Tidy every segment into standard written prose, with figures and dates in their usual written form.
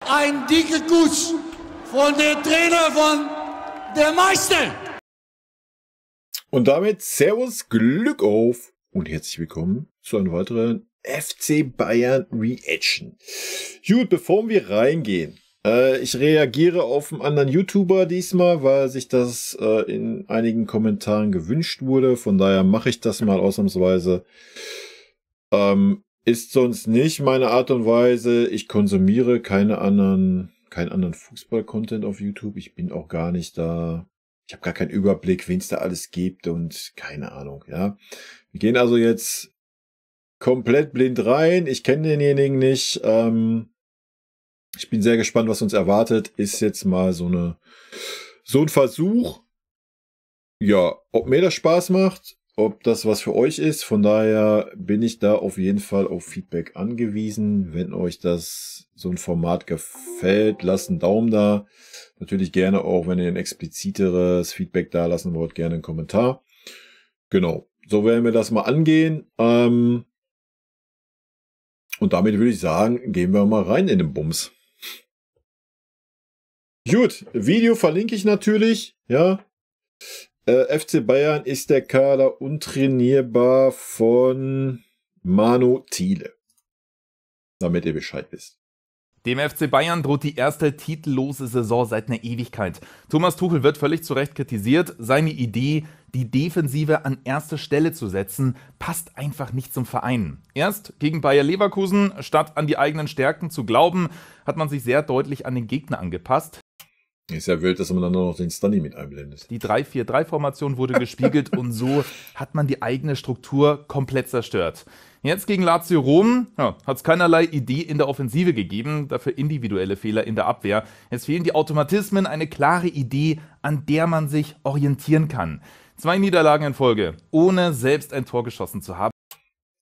Ein dicker Kuss von der Trainer von der Meister. Und damit Servus, Glück auf und herzlich willkommen zu einer weiteren FC Bayern Reaction. Gut, bevor wir reingehen, ich reagiere auf einen anderen YouTuber diesmal, weil sich das in einigen Kommentaren gewünscht wurde. Von daher mache ich das mal ausnahmsweise. Ist sonst nicht meine Art und Weise. Ich konsumiere keinen anderen Fußball-Content auf YouTube. Ich bin auch gar nicht da. Ich habe gar keinen Überblick, wen es da alles gibt und keine Ahnung, ja. Wir gehen also jetzt komplett blind rein. Ich kenne denjenigen nicht. Ich bin sehr gespannt, was uns erwartet. Ist jetzt mal so ein Versuch. Ja, ob mir das Spaß macht, ob das was für euch ist. Von daher bin ich da auf jeden Fall auf Feedback angewiesen. Wenn euch so ein Format gefällt, lasst einen Daumen da. Natürlich gerne auch, wenn ihr ein expliziteres Feedback da lassen wollt, gerne einen Kommentar. Genau, so werden wir das mal angehen. Und damit würde ich sagen, gehen wir mal rein in den Bums. Gut, Video verlinke ich natürlich, ja. FC Bayern ist der Kader untrainierbar von Manu Thiele. Damit ihr Bescheid wisst. Dem FC Bayern droht die erste titellose Saison seit einer Ewigkeit. Thomas Tuchel wird völlig zu Recht kritisiert. Seine Idee, die Defensive an erste Stelle zu setzen, passt einfach nicht zum Verein. Erst gegen Bayer Leverkusen, statt an die eigenen Stärken zu glauben, hat man sich sehr deutlich an den Gegner angepasst. Ist ja wild, dass man dann noch den Stunny mit einblendet. Die 3-4-3-Formation wurde gespiegelt und so hat man die eigene Struktur komplett zerstört. Jetzt gegen Lazio Rom hat es keinerlei Idee in der Offensive gegeben, dafür individuelle Fehler in der Abwehr. Es fehlen die Automatismen, eine klare Idee, an der man sich orientieren kann. 2 Niederlagen in Folge, ohne selbst ein Tor geschossen zu haben.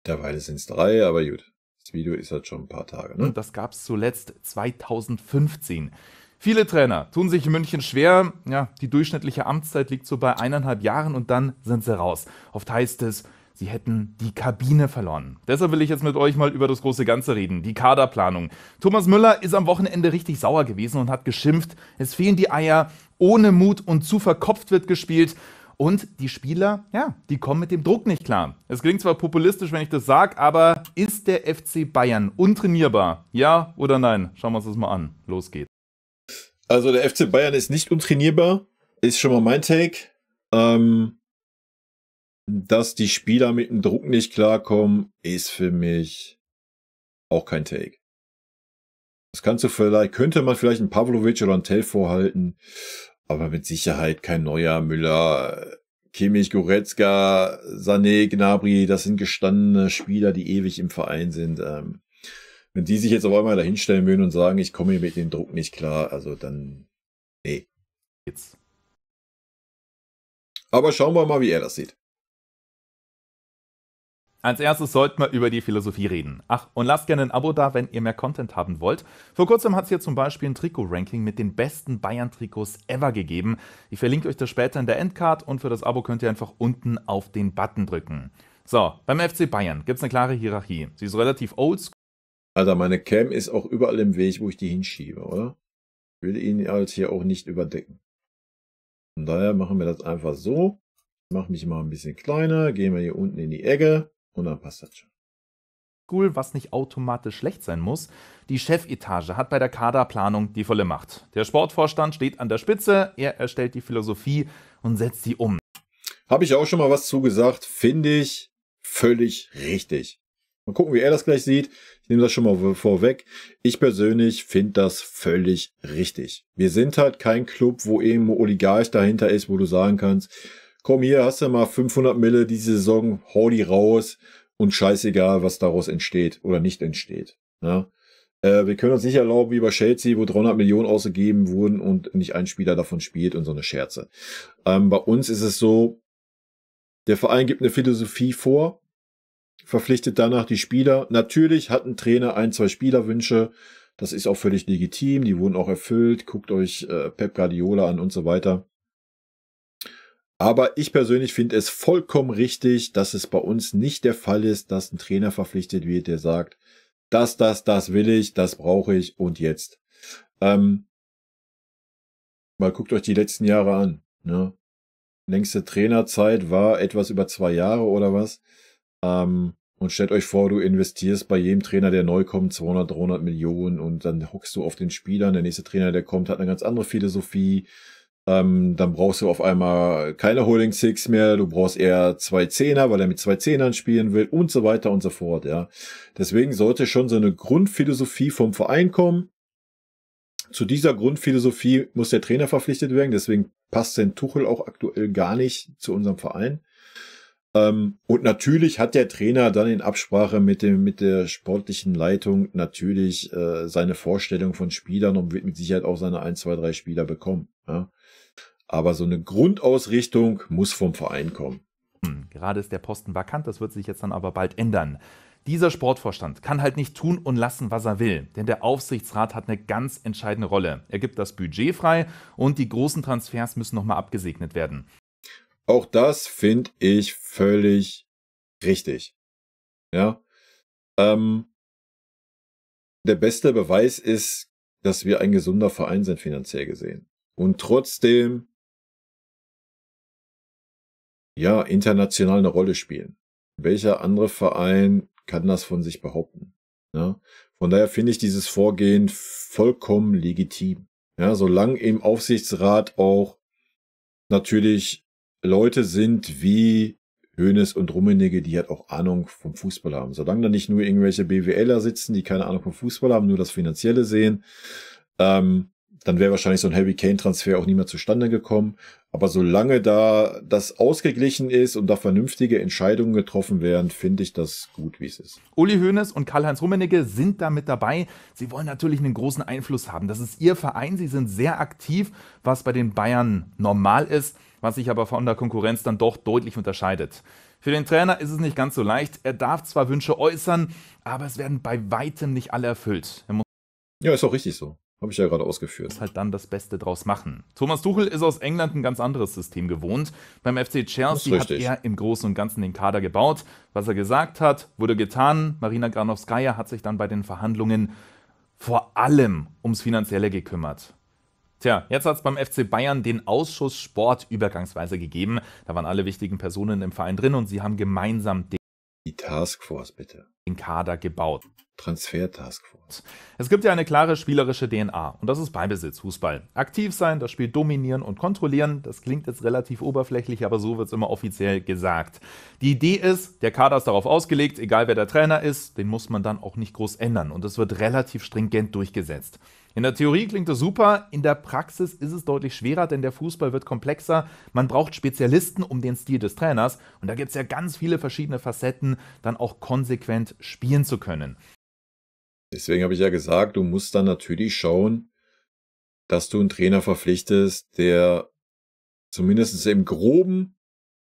Derweil sind es 3, aber gut. Das Video ist halt schon ein paar Tage, ne? Und das gab es zuletzt 2015. Viele Trainer tun sich in München schwer. Ja, die durchschnittliche Amtszeit liegt so bei 1,5 Jahren und dann sind sie raus. Oft heißt es, sie hätten die Kabine verloren. Deshalb will ich jetzt mit euch mal über das große Ganze reden, die Kaderplanung. Thomas Müller ist am Wochenende richtig sauer gewesen und hat geschimpft. Es fehlen die Eier, ohne Mut und zu verkopft wird gespielt. Und die Spieler, ja, die kommen mit dem Druck nicht klar. Es klingt zwar populistisch, wenn ich das sage, aber ist der FC Bayern untrainierbar? Ja oder nein? Schauen wir uns das mal an. Los geht's. Also der FC Bayern ist nicht untrainierbar, ist schon mal mein Take. Dass die Spieler mit dem Druck nicht klarkommen, ist für mich auch kein Take. Das könnte man vielleicht einen Pavlovic oder einen Tell vorhalten, aber mit Sicherheit kein Neuer, Müller, Kimmich, Goretzka, Sané, Gnabry, das sind gestandene Spieler, die ewig im Verein sind. Wenn die sich jetzt auf einmal dahinstellen würden und sagen, ich komme hier mit dem Druck nicht klar, also dann, nee. Jetzt. Aber schauen wir mal, wie er das sieht. Als erstes sollten wir über die Philosophie reden. Ach, und lasst gerne ein Abo da, wenn ihr mehr Content haben wollt. Vor kurzem hat es hier zum Beispiel ein Trikot-Ranking mit den besten Bayern-Trikots ever gegeben. Ich verlinke euch das später in der Endcard und für das Abo könnt ihr einfach unten auf den Button drücken. So, beim FC Bayern gibt es eine klare Hierarchie. Sie ist relativ oldschool. Alter, meine Cam ist auch überall im Weg, wo ich die hinschiebe, oder? Ich will ihn halt hier auch nicht überdecken. Von daher machen wir das einfach so. Ich mache mich mal ein bisschen kleiner, gehen wir hier unten in die Ecke und dann passt das schon. Cool, was nicht automatisch schlecht sein muss. Die Chefetage hat bei der Kaderplanung die volle Macht. Der Sportvorstand steht an der Spitze, er erstellt die Philosophie und setzt sie um. Habe ich auch schon mal was zugesagt, finde ich völlig richtig. Mal gucken, wie er das gleich sieht. Ich nehme das schon mal vorweg. Ich persönlich finde das völlig richtig. Wir sind halt kein Club, wo irgendwo Oligarch dahinter ist, wo du sagen kannst, komm hier, hast du mal 500 Mille diese Saison, hau die raus und scheißegal, was daraus entsteht oder nicht entsteht. Ja? Wir können uns nicht erlauben, wie bei Chelsea, wo 300 Millionen ausgegeben wurden und nicht ein Spieler davon spielt und so eine Scherze. Bei uns ist es so, der Verein gibt eine Philosophie vor, verpflichtet danach die Spieler. Natürlich hat ein Trainer 1, 2 Spielerwünsche. Das ist auch völlig legitim. Die wurden auch erfüllt. Guckt euch Pep Guardiola an und so weiter. Aber ich persönlich finde es vollkommen richtig, dass es bei uns nicht der Fall ist, dass ein Trainer verpflichtet wird, der sagt, das will ich, das brauche ich und jetzt. Mal guckt euch die letzten Jahre an. Ne? Längste Trainerzeit war etwas über 2 Jahre oder was. Und stellt euch vor, du investierst bei jedem Trainer, der neu kommt, 200, 300 Millionen und dann hockst du auf den Spielern. Der nächste Trainer, der kommt, hat eine ganz andere Philosophie. Dann brauchst du auf einmal keine Holding Six mehr. Du brauchst eher 2 Zehner, weil er mit 2 Zehnern spielen will und so weiter und so fort. Ja, deswegen sollte schon so eine Grundphilosophie vom Verein kommen. Zu dieser Grundphilosophie muss der Trainer verpflichtet werden. Deswegen passt sein Tuchel auch aktuell gar nicht zu unserem Verein. Und natürlich hat der Trainer dann in Absprache mit der sportlichen Leitung natürlich seine Vorstellung von Spielern und wird mit Sicherheit auch seine 1, 2, 3 Spieler bekommen. Ja? Aber so eine Grundausrichtung muss vom Verein kommen. Gerade ist der Posten vakant, das wird sich jetzt dann aber bald ändern. Dieser Sportvorstand kann halt nicht tun und lassen, was er will, denn der Aufsichtsrat hat eine ganz entscheidende Rolle. Er gibt das Budget frei und die großen Transfers müssen nochmal abgesegnet werden. Auch das finde ich völlig richtig. Ja. Der beste Beweis ist, dass wir ein gesunder Verein sind, finanziell gesehen. Und trotzdem, ja, international eine Rolle spielen. Welcher andere Verein kann das von sich behaupten? Ja. Von daher finde ich dieses Vorgehen vollkommen legitim. Ja, solange im Aufsichtsrat auch natürlich Leute sind wie Hoeneß und Rummenigge, die halt auch Ahnung vom Fußball haben. Solange da nicht nur irgendwelche BWLer sitzen, die keine Ahnung vom Fußball haben, nur das Finanzielle sehen, dann wäre wahrscheinlich so ein Harry Kane-Transfer auch nie mehr zustande gekommen. Aber solange da das ausgeglichen ist und da vernünftige Entscheidungen getroffen werden, finde ich das gut, wie es ist. Uli Hoeneß und Karl-Heinz Rummenigge sind da mit dabei. Sie wollen natürlich einen großen Einfluss haben. Das ist ihr Verein. Sie sind sehr aktiv, was bei den Bayern normal ist, was sich aber von der Konkurrenz dann doch deutlich unterscheidet. Für den Trainer ist es nicht ganz so leicht. Er darf zwar Wünsche äußern, aber es werden bei weitem nicht alle erfüllt. Er muss Ja, ist auch richtig so. Habe ich ja gerade ausgeführt. halt dann das Beste draus machen. Thomas Tuchel ist aus England ein ganz anderes System gewohnt. Beim FC Chelsea hat er im Großen und Ganzen den Kader gebaut. Was er gesagt hat, wurde getan. Marina Granovskaya hat sich dann bei den Verhandlungen vor allem ums Finanzielle gekümmert. Tja, jetzt hat es beim FC Bayern den Ausschuss Sport übergangsweise gegeben. Da waren alle wichtigen Personen im Verein drin und sie haben gemeinsam Die Taskforce, bitte. den Kader gebaut. Transfer-Taskforce. Es gibt ja eine klare spielerische DNA und das ist Ballbesitzfußball. Aktiv sein, das Spiel dominieren und kontrollieren, das klingt jetzt relativ oberflächlich, aber so wird es immer offiziell gesagt. Die Idee ist, der Kader ist darauf ausgelegt, egal wer der Trainer ist, den muss man dann auch nicht groß ändern und es wird relativ stringent durchgesetzt. In der Theorie klingt das super, in der Praxis ist es deutlich schwerer, denn der Fußball wird komplexer. Man braucht Spezialisten um den Stil des Trainers und da gibt es ja ganz viele verschiedene Facetten, dann auch konsequent spielen zu können. Deswegen habe ich ja gesagt, du musst dann natürlich schauen, dass du einen Trainer verpflichtest, der zumindest im Groben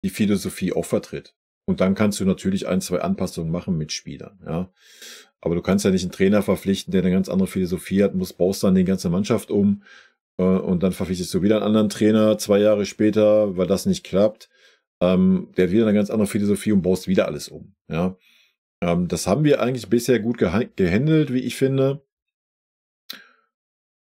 die Philosophie auch vertritt. Und dann kannst du natürlich 1, 2 Anpassungen machen mit Spielern. Ja. Aber du kannst ja nicht einen Trainer verpflichten, der eine ganz andere Philosophie hat, baust dann die ganze Mannschaft um und dann verpflichtest du wieder einen anderen Trainer 2 Jahre später, weil das nicht klappt. Der hat wieder eine ganz andere Philosophie und baust wieder alles um. Ja. Das haben wir eigentlich bisher gut gehandelt, wie ich finde.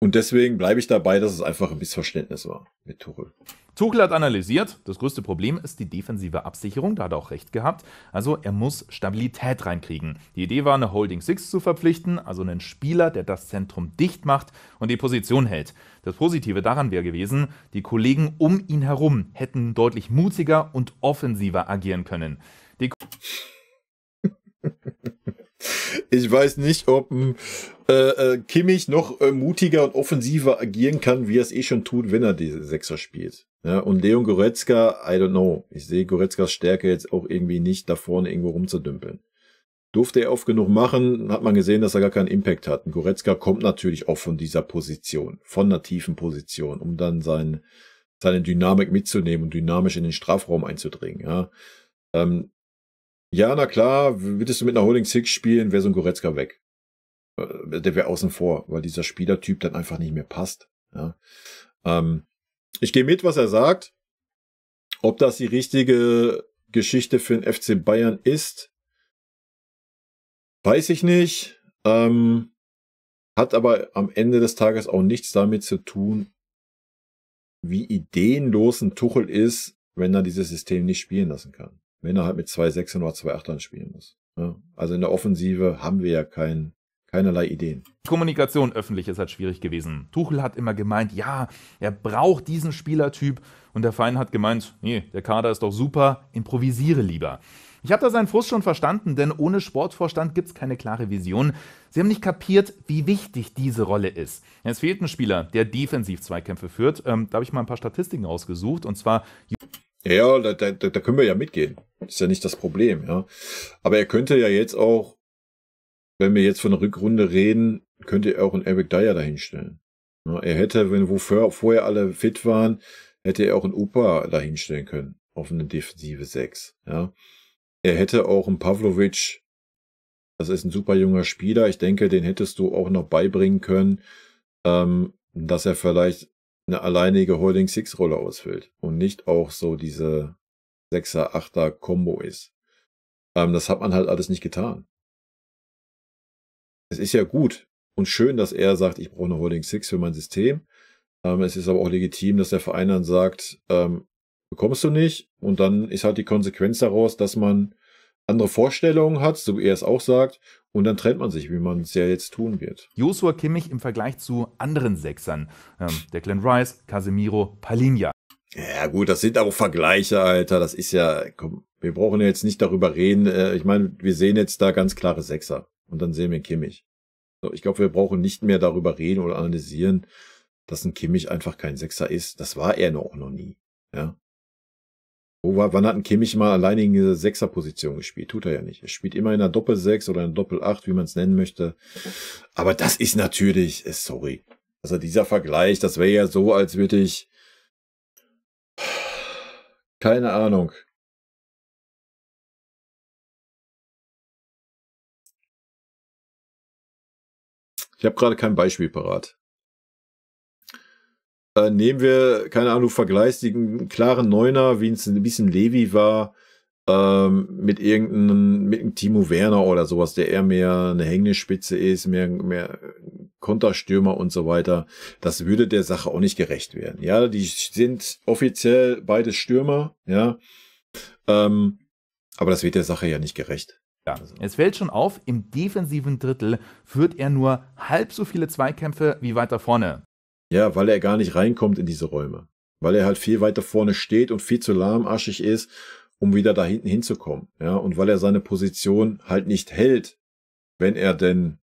Und deswegen bleibe ich dabei, dass es einfach ein Missverständnis war mit Tuchel. Tuchel hat analysiert, das größte Problem ist die defensive Absicherung, da hat er auch recht gehabt. Also er muss Stabilität reinkriegen. Die Idee war, eine Holding Six zu verpflichten, also einen Spieler, der das Zentrum dicht macht und die Position hält. Das Positive daran wäre gewesen, die Kollegen um ihn herum hätten deutlich mutiger und offensiver agieren können. Ich weiß nicht, ob Kimmich noch mutiger und offensiver agieren kann, wie er es eh schon tut, wenn er diese Sechser spielt. Ja, und Leon Goretzka, I don't know. Ich sehe Goretzkas Stärke jetzt auch irgendwie nicht, da vorne irgendwo rumzudümpeln. Durfte er oft genug machen, hat man gesehen, dass er gar keinen Impact hat. Und Goretzka kommt natürlich auch von dieser Position, von einer tiefen Position, um dann seine Dynamik mitzunehmen und dynamisch in den Strafraum einzudringen. Ja, ja, na klar, würdest du mit einer Holding Six spielen, wäre so ein Goretzka weg. Der wäre außen vor, weil dieser Spielertyp dann einfach nicht mehr passt. Ja. Ich gehe mit, was er sagt. Ob das die richtige Geschichte für den FC Bayern ist, weiß ich nicht. Hat aber am Ende des Tages auch nichts damit zu tun, wie ideenlos ein Tuchel ist, wenn er dieses System nicht spielen lassen kann. Wenn er halt mit 2 Sechsern oder 2 Achtern spielen muss. Ja, also in der Offensive haben wir ja keinerlei Ideen. Kommunikation öffentlich ist halt schwierig gewesen. Tuchel hat immer gemeint, ja, er braucht diesen Spielertyp. Und der Verein hat gemeint, nee, der Kader ist doch super, improvisiere lieber. Ich habe da seinen Frust schon verstanden, denn ohne Sportvorstand gibt es keine klare Vision. Sie haben nicht kapiert, wie wichtig diese Rolle ist. Es fehlt ein Spieler, der defensiv Zweikämpfe führt. Da habe ich mal ein paar Statistiken rausgesucht. Und zwar... Ja, da können wir ja mitgehen. Ist ja nicht das Problem. Ja. Aber er könnte ja jetzt auch, wenn wir jetzt von der Rückrunde reden, könnte er auch einen Eric Dyer dahinstellen. Ja, er hätte, wenn vorher alle fit waren, hätte er auch einen Upa dahinstellen können. Auf eine defensive 6. Ja. Er hätte auch einen Pavlovic, das ist ein super junger Spieler, ich denke, den hättest du auch noch beibringen können, dass er vielleicht eine alleinige Holding-Six-Rolle ausfüllt und nicht auch so diese 6er-8er-Kombo ist. Das hat man halt alles nicht getan. Es ist ja gut und schön, dass er sagt, ich brauche eine Holding-Six für mein System. Es ist aber auch legitim, dass der Verein dann sagt, bekommst du nicht. Und dann ist halt die Konsequenz daraus, dass man andere Vorstellungen hat, so wie er es auch sagt. Und dann trennt man sich, wie man es ja jetzt tun wird. Joshua Kimmich im Vergleich zu anderen Sechsern. Declan Rice, Casemiro, Palhinha. Ja gut, das sind auch Vergleiche, Alter. Das ist ja, komm, wir brauchen ja jetzt nicht darüber reden. Ich meine, wir sehen jetzt da ganz klare Sechser. Und dann sehen wir Kimmich. So, ich glaube, wir brauchen nicht mehr darüber reden oder analysieren, dass ein Kimmich einfach kein Sechser ist. Das war er auch noch nie. Ja. Wann hat ein Kimmich mal alleine in dieser Sechser-Position gespielt? Tut er ja nicht. Er spielt immer in einer Doppel-6 oder in einer Doppel-8, wie man es nennen möchte. Aber das ist natürlich, sorry. Also dieser Vergleich, das wäre ja so, als würde ich, keine Ahnung. Ich habe gerade kein Beispiel parat. Nehmen wir, keine Ahnung, du vergleichst den klaren Neuner, wie es ein bisschen Levi war, mit einem Timo Werner oder sowas, der eher mehr eine hängende Spitze ist, mehr Konterstürmer und so weiter. Das würde der Sache auch nicht gerecht werden. Ja, die sind offiziell beide Stürmer, ja. Aber das wird der Sache ja nicht gerecht. Ja, es fällt schon auf, im defensiven Drittel führt er nur halb so viele Zweikämpfe wie weiter vorne. Ja, weil er gar nicht reinkommt in diese Räume. Weil er halt viel weiter vorne steht und viel zu lahmarschig ist, um wieder da hinten hinzukommen. Ja, und weil er seine Position halt nicht hält, wenn er denn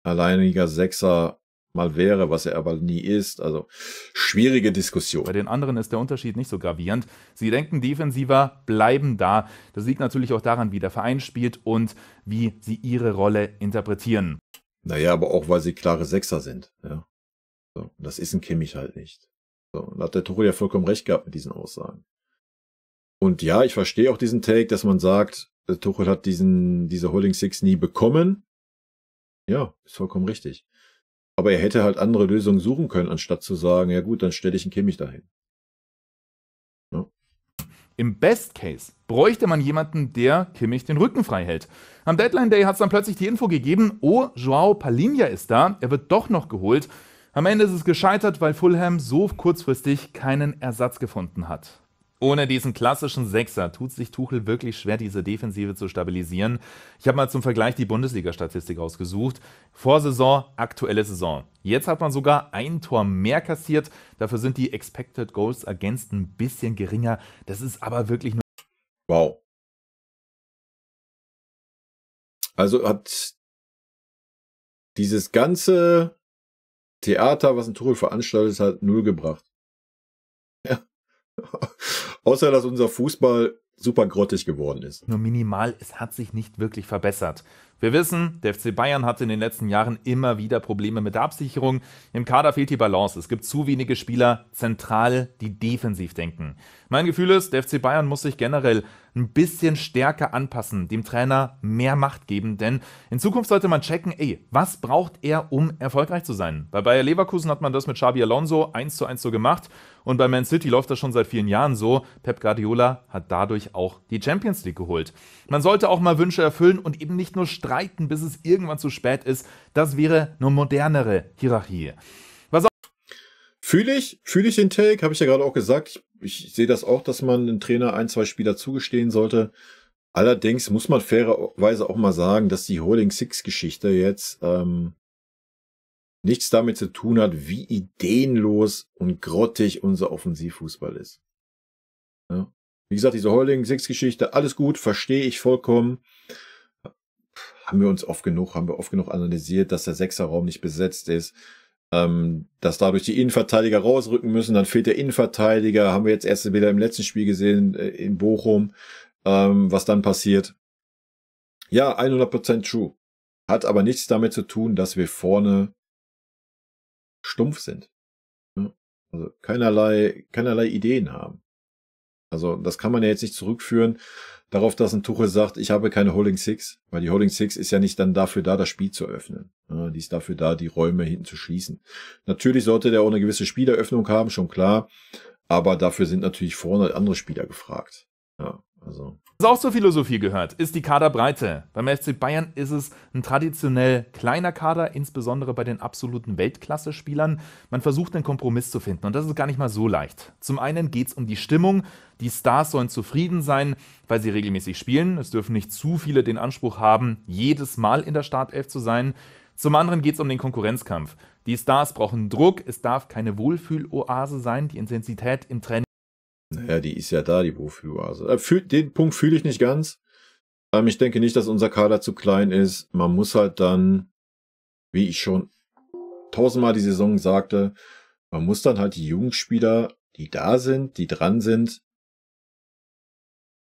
alleiniger Sechser mal wäre, was er aber nie ist. Also schwierige Diskussion. Bei den anderen ist der Unterschied nicht so gravierend. Sie denken defensiver, bleiben da. Das liegt natürlich auch daran, wie der Verein spielt und wie sie ihre Rolle interpretieren. Naja, aber auch, weil sie klare Sechser sind. Ja, so, das ist ein Kimmich halt nicht. So, da hat der Tuchel ja vollkommen recht gehabt mit diesen Aussagen. Und ja, ich verstehe auch diesen Take, dass man sagt, der Tuchel hat diese Holding Six nie bekommen. Ja, ist vollkommen richtig. Aber er hätte halt andere Lösungen suchen können, anstatt zu sagen, ja gut, dann stelle ich einen Kimmich dahin. Ja. Im Best Case bräuchte man jemanden, der Kimmich den Rücken frei hält. Am Deadline Day hat es dann plötzlich die Info gegeben, oh, Joao Palhinha ist da, er wird doch noch geholt. Am Ende ist es gescheitert, weil Fulham so kurzfristig keinen Ersatz gefunden hat. Ohne diesen klassischen Sechser tut sich Tuchel wirklich schwer, diese Defensive zu stabilisieren. Ich habe mal zum Vergleich die Bundesliga-Statistik ausgesucht. Vorsaison, aktuelle Saison. Jetzt hat man sogar ein Tor mehr kassiert. Dafür sind die Expected Goals Against ein bisschen geringer. Das ist aber wirklich nur... Wow. Also hat dieses ganze Theater, was ein Tuchel veranstaltet hat, null gebracht. Ja. Außer, dass unser Fußball super grottig geworden ist. Nur minimal, es hat sich nicht wirklich verbessert. Wir wissen, der FC Bayern hatte in den letzten Jahren immer wieder Probleme mit der Absicherung. Im Kader fehlt die Balance. Es gibt zu wenige Spieler zentral, die defensiv denken. Mein Gefühl ist, der FC Bayern muss sich generell ein bisschen stärker anpassen, dem Trainer mehr Macht geben, denn in Zukunft sollte man checken, was braucht er, um erfolgreich zu sein? Bei Bayer Leverkusen hat man das mit Xabi Alonso 1:1 so gemacht und bei Man City läuft das schon seit vielen Jahren so. Pep Guardiola hat dadurch auch die Champions League geholt. Man sollte auch mal Wünsche erfüllen und eben nicht nur streiten, bis es irgendwann zu spät ist. Das wäre eine modernere Hierarchie. Fühle ich den Take, habe ich ja gerade auch gesagt. Ich sehe das auch, dass man einem Trainer 1, 2 Spieler zugestehen sollte. Allerdings muss man fairerweise auch mal sagen, dass die Holding Six-Geschichte jetzt nichts damit zu tun hat, wie ideenlos und grottig unser Offensivfußball ist. Ja. Wie gesagt, diese Holding Six-Geschichte, alles gut, verstehe ich vollkommen. Haben wir oft genug analysiert, dass der Sechserraum nicht besetzt ist. Dass dadurch die Innenverteidiger rausrücken müssen, dann fehlt der Innenverteidiger, haben wir jetzt erst wieder im letzten Spiel gesehen in Bochum, was dann passiert. Ja, 100% true. Hat aber nichts damit zu tun, dass wir vorne stumpf sind. Also keinerlei Ideen haben. Also das kann man ja jetzt nicht zurückführen darauf, dass ein Tuchel sagt, ich habe keine Holding Six, weil die Holding Six ist ja nicht dann dafür da, das Spiel zu öffnen. Ja, die ist dafür da, die Räume hinten zu schließen. Natürlich sollte der auch eine gewisse Spieleröffnung haben, schon klar, aber dafür sind natürlich vorne andere Spieler gefragt. Ja, also. Was auch zur Philosophie gehört, ist die Kaderbreite. Beim FC Bayern ist es ein traditionell kleiner Kader, insbesondere bei den absoluten Weltklasse-Spielern. Man versucht einen Kompromiss zu finden und das ist gar nicht mal so leicht. Zum einen geht es um die Stimmung. Die Stars sollen zufrieden sein, weil sie regelmäßig spielen. Es dürfen nicht zu viele den Anspruch haben, jedes Mal in der Startelf zu sein. Zum anderen geht es um den Konkurrenzkampf. Die Stars brauchen Druck, es darf keine Wohlfühloase sein, die Intensität im Training. Naja, die ist ja da, die Wohlfühloase. Den Punkt fühle ich nicht ganz. Ich denke nicht, dass unser Kader zu klein ist. Man muss halt dann, wie ich schon 1000-mal die Saison sagte, man muss dann halt die Jugendspieler, die da sind, die dran sind,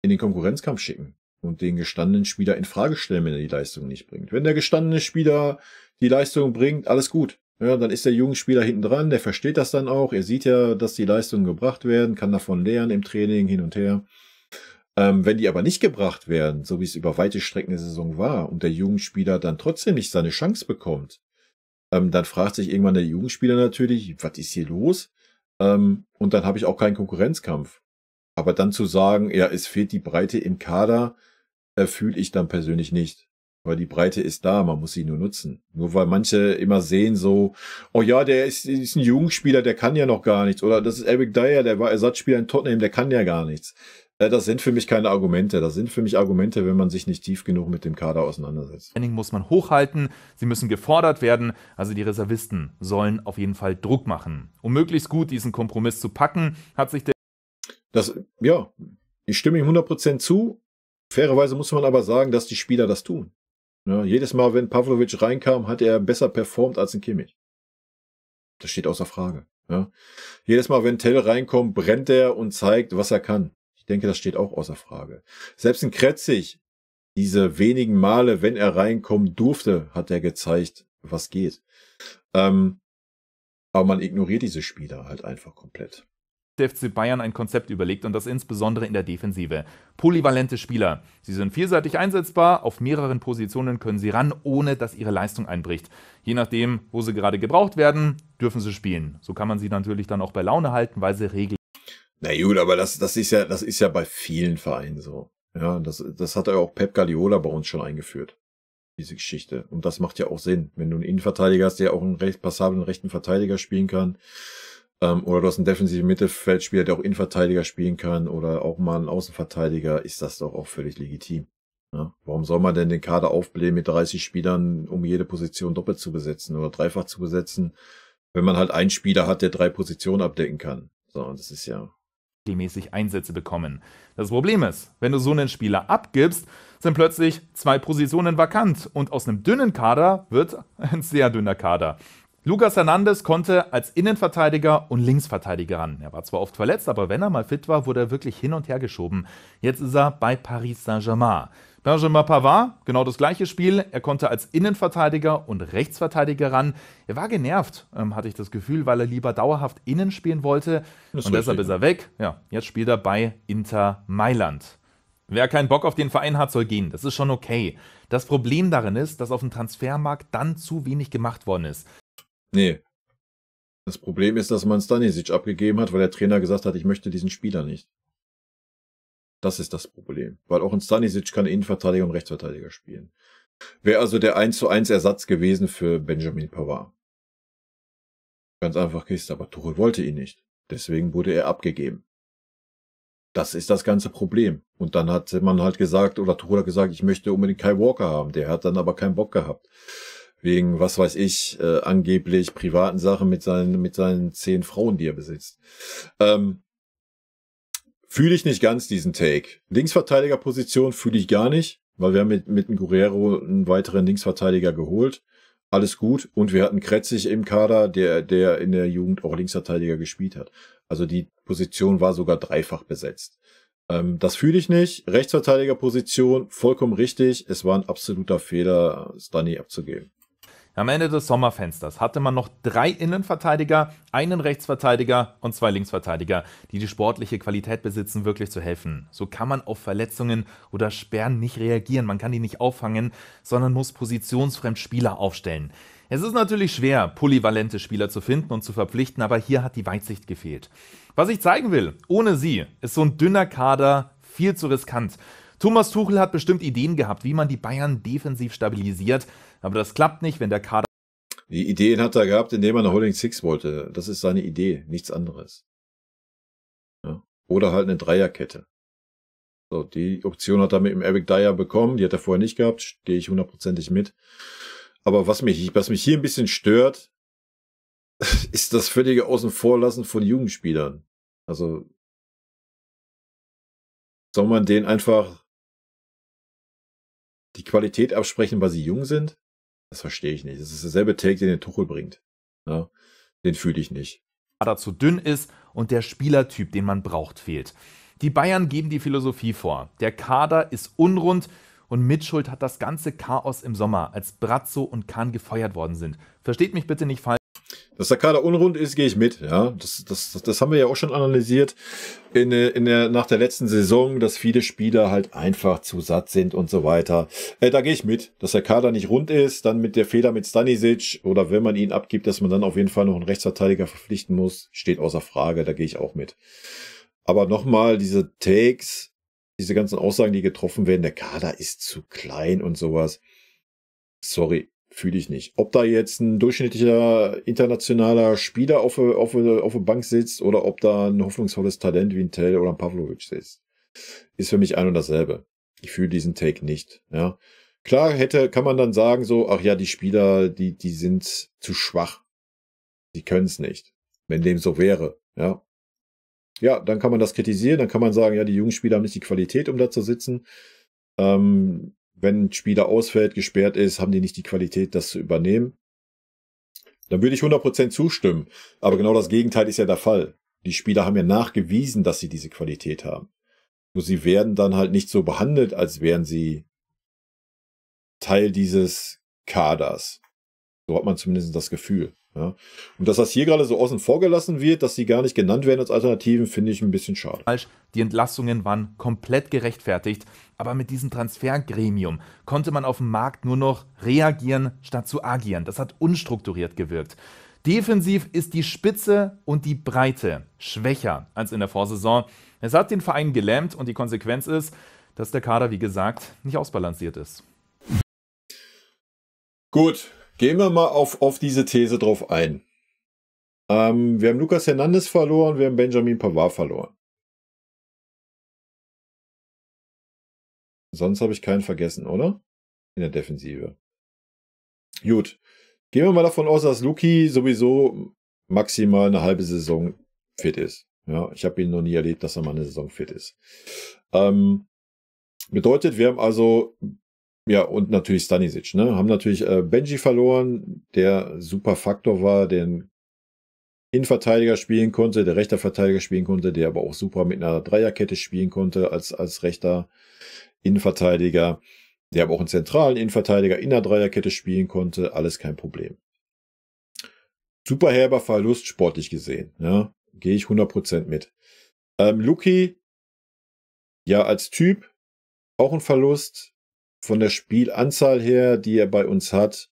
in den Konkurrenzkampf schicken und den gestandenen Spieler in Frage stellen, wenn er die Leistung nicht bringt. Wenn der gestandene Spieler die Leistung bringt, alles gut. Ja, dann ist der junge Spieler hinten dran, der versteht das dann auch. Er sieht ja, dass die Leistungen gebracht werden, kann davon lernen im Training hin und her. Wenn die aber nicht gebracht werden, so wie es über weite Strecken der Saison war, und der Jugendspieler dann trotzdem nicht seine Chance bekommt, dann fragt sich irgendwann der Jugendspieler natürlich, was ist hier los? Und dann habe ich auch keinen Konkurrenzkampf. Aber dann zu sagen, ja, es fehlt die Breite im Kader, fühle ich dann persönlich nicht. Weil die Breite ist da, man muss sie nur nutzen. Nur weil manche immer sehen so, oh ja, der ist ein Jugendspieler, der kann ja noch gar nichts. Oder das ist Eric Dyer, der war Ersatzspieler in Tottenham, der kann ja gar nichts. Das sind für mich keine Argumente. Das sind für mich Argumente, wenn man sich nicht tief genug mit dem Kader auseinandersetzt. Training muss man hochhalten, sie müssen gefordert werden. Also die Reservisten sollen auf jeden Fall Druck machen. Um möglichst gut diesen Kompromiss zu packen, hat sich der... Ja, ich stimme ihm 100% zu. Fairerweise muss man aber sagen, dass die Spieler das tun. Ja, jedes Mal, wenn Pavlovic reinkam, hat er besser performt als ein Kimmich. Das steht außer Frage. Ja. Jedes Mal, wenn Tell reinkommt, brennt er und zeigt, was er kann. Ich denke, das steht auch außer Frage. Selbst in Kretzig, diese wenigen Male, wenn er reinkommen durfte, hat er gezeigt, was geht. Aber man ignoriert diese Spieler halt einfach komplett. Der FC Bayern ein Konzept überlegt und das insbesondere in der Defensive. Polyvalente Spieler. Sie sind vielseitig einsetzbar, auf mehreren Positionen können sie ran, ohne dass ihre Leistung einbricht. Je nachdem, wo sie gerade gebraucht werden, dürfen sie spielen. So kann man sie natürlich dann auch bei Laune halten, weil sie regeln. Na gut, aber das ist ja bei vielen Vereinen so. Ja, das hat ja auch Pep Guardiola bei uns schon eingeführt. Diese Geschichte. Und das macht ja auch Sinn. Wenn du einen Innenverteidiger hast, der auch einen passablen rechten Verteidiger spielen kann, oder du hast einen defensiven Mittelfeldspieler, der auch Innenverteidiger spielen kann, oder auch mal einen Außenverteidiger, ist das doch auch völlig legitim. Ja? Warum soll man denn den Kader aufblähen mit 30 Spielern, um jede Position doppelt zu besetzen oder dreifach zu besetzen, wenn man halt einen Spieler hat, der 3 Positionen abdecken kann? So, das ist ja... regelmäßig Einsätze bekommen. Das Problem ist, wenn du so einen Spieler abgibst, sind plötzlich 2 Positionen vakant und aus einem dünnen Kader wird ein sehr dünner Kader. Lucas Hernandez konnte als Innenverteidiger und Linksverteidiger ran. Er war zwar oft verletzt, aber wenn er mal fit war, wurde er wirklich hin und her geschoben. Jetzt ist er bei Paris Saint-Germain. Benjamin Pavard, genau das gleiche Spiel. Er konnte als Innenverteidiger und Rechtsverteidiger ran. Er war genervt, hatte ich das Gefühl, weil er lieber dauerhaft innen spielen wollte. Und deshalb ist er weg. Ja, jetzt spielt er bei Inter Mailand. Wer keinen Bock auf den Verein hat, soll gehen. Das ist schon okay. Das Problem darin ist, dass auf dem Transfermarkt dann zu wenig gemacht worden ist. Nee. Das Problem ist, dass man Stanisic abgegeben hat, weil der Trainer gesagt hat, ich möchte diesen Spieler nicht. Das ist das Problem. Weil auch ein Stanisic kann Innenverteidiger und Rechtsverteidiger spielen. Wäre also der 1:1 Ersatz gewesen für Benjamin Pavard. Ganz einfach Kiste, aber Tuchel wollte ihn nicht. Deswegen wurde er abgegeben. Das ist das ganze Problem. Und dann hat man halt gesagt, oder Tuchel hat gesagt, ich möchte unbedingt Kyle Walker haben. Der hat dann aber keinen Bock gehabt. Wegen, was weiß ich, angeblich privaten Sachen mit seinen 10 Frauen, die er besitzt. Fühle ich nicht ganz diesen Take. Linksverteidigerposition fühle ich gar nicht, weil wir haben mit dem Guerrero einen weiteren Linksverteidiger geholt. Alles gut. Und wir hatten Kretzig im Kader, der in der Jugend auch Linksverteidiger gespielt hat. Also die Position war sogar dreifach besetzt. Das fühle ich nicht. Rechtsverteidigerposition, vollkommen richtig. Es war ein absoluter Fehler, Stani abzugeben. Am Ende des Sommerfensters hatte man noch 3 Innenverteidiger, einen Rechtsverteidiger und 2 Linksverteidiger, die die sportliche Qualität besitzen, wirklich zu helfen. So kann man auf Verletzungen oder Sperren nicht reagieren, man kann die nicht auffangen, sondern muss positionsfremd Spieler aufstellen. Es ist natürlich schwer, polyvalente Spieler zu finden und zu verpflichten, aber hier hat die Weitsicht gefehlt. Was ich zeigen will, ohne sie ist so ein dünner Kader viel zu riskant. Thomas Tuchel hat bestimmt Ideen gehabt, wie man die Bayern defensiv stabilisiert, aber das klappt nicht, wenn der Kader... Die Ideen hat er gehabt, indem er eine Holding Six wollte. Das ist seine Idee, nichts anderes. Ja. Oder halt eine Dreierkette. So, die Option hat er mit dem Eric Dyer bekommen, die hat er vorher nicht gehabt, stehe ich 100%ig mit. Aber was mich hier ein bisschen stört, ist das völlige Außenvorlassen von Jugendspielern. Also soll man denen einfach die Qualität absprechen, weil sie jung sind? Das verstehe ich nicht. Das ist derselbe Take, den Tuchel bringt. Ja, den fühle ich nicht. Kader zu dünn ist und der Spielertyp, den man braucht, fehlt. Die Bayern geben die Philosophie vor. Der Kader ist unrund und Mitschuld hat das ganze Chaos im Sommer, als Brazzo und Kahn gefeuert worden sind. Versteht mich bitte nicht falsch. Dass der Kader unrund ist, gehe ich mit. Ja, das haben wir ja auch schon analysiert nach der letzten Saison, dass viele Spieler halt einfach zu satt sind und so weiter. Da gehe ich mit. Dass der Kader nicht rund ist, dann mit der Fehler mit Stanisic oder wenn man ihn abgibt, dass man dann auf jeden Fall noch einen Rechtsverteidiger verpflichten muss, steht außer Frage. Da gehe ich auch mit. Aber nochmal, diese Takes, diese ganzen Aussagen, die getroffen werden, der Kader ist zu klein und sowas. Sorry. Fühle ich nicht. Ob da jetzt ein durchschnittlicher internationaler Spieler auf der Bank sitzt oder ob da ein hoffnungsvolles Talent wie ein Tell oder ein Pavlovic sitzt, ist für mich ein und dasselbe. Ich fühle diesen Take nicht. Ja, klar kann man dann sagen so, ach ja, die Spieler, die sind zu schwach. Die können es nicht. Wenn dem so wäre, ja. Ja, dann kann man das kritisieren. Dann kann man sagen, ja, die jungen Spieler haben nicht die Qualität, um da zu sitzen. Wenn ein Spieler ausfällt, gesperrt ist, haben die nicht die Qualität, das zu übernehmen. Dann würde ich 100% zustimmen. Aber genau das Gegenteil ist ja der Fall. Die Spieler haben ja nachgewiesen, dass sie diese Qualität haben. Nur sie werden dann halt nicht so behandelt, als wären sie Teil dieses Kaders. So hat man zumindest das Gefühl. Ja. Und dass das hier gerade so außen vor gelassen wird, dass sie gar nicht genannt werden als Alternativen, finde ich ein bisschen schade. Die Entlassungen waren komplett gerechtfertigt, aber mit diesem Transfergremium konnte man auf dem Markt nur noch reagieren, statt zu agieren. Das hat unstrukturiert gewirkt. Defensiv ist die Spitze und die Breite schwächer als in der Vorsaison. Es hat den Verein gelähmt und die Konsequenz ist, dass der Kader, wie gesagt, nicht ausbalanciert ist. Gut. Gehen wir mal auf diese These drauf ein. Wir haben Lucas Hernandez verloren, wir haben Benjamin Pavard verloren. Sonst habe ich keinen vergessen, oder? In der Defensive. Gut. Gehen wir mal davon aus, dass Luki sowieso maximal eine halbe Saison fit ist. Ja, ich habe ihn noch nie erlebt, dass er mal eine Saison fit ist. Bedeutet, wir haben also... Ja, und natürlich Stanisic, ne? Haben natürlich Benji verloren, der super Faktor war, der einen Innenverteidiger spielen konnte, der rechter Verteidiger spielen konnte, der aber auch super mit einer Dreierkette spielen konnte als rechter Innenverteidiger, der aber auch einen zentralen Innenverteidiger in der Dreierkette spielen konnte, alles kein Problem. Super herber Verlust, sportlich gesehen, ja? Gehe ich 100% mit. Luki, ja, als Typ, auch ein Verlust. Von der Spielanzahl her, die er bei uns hat,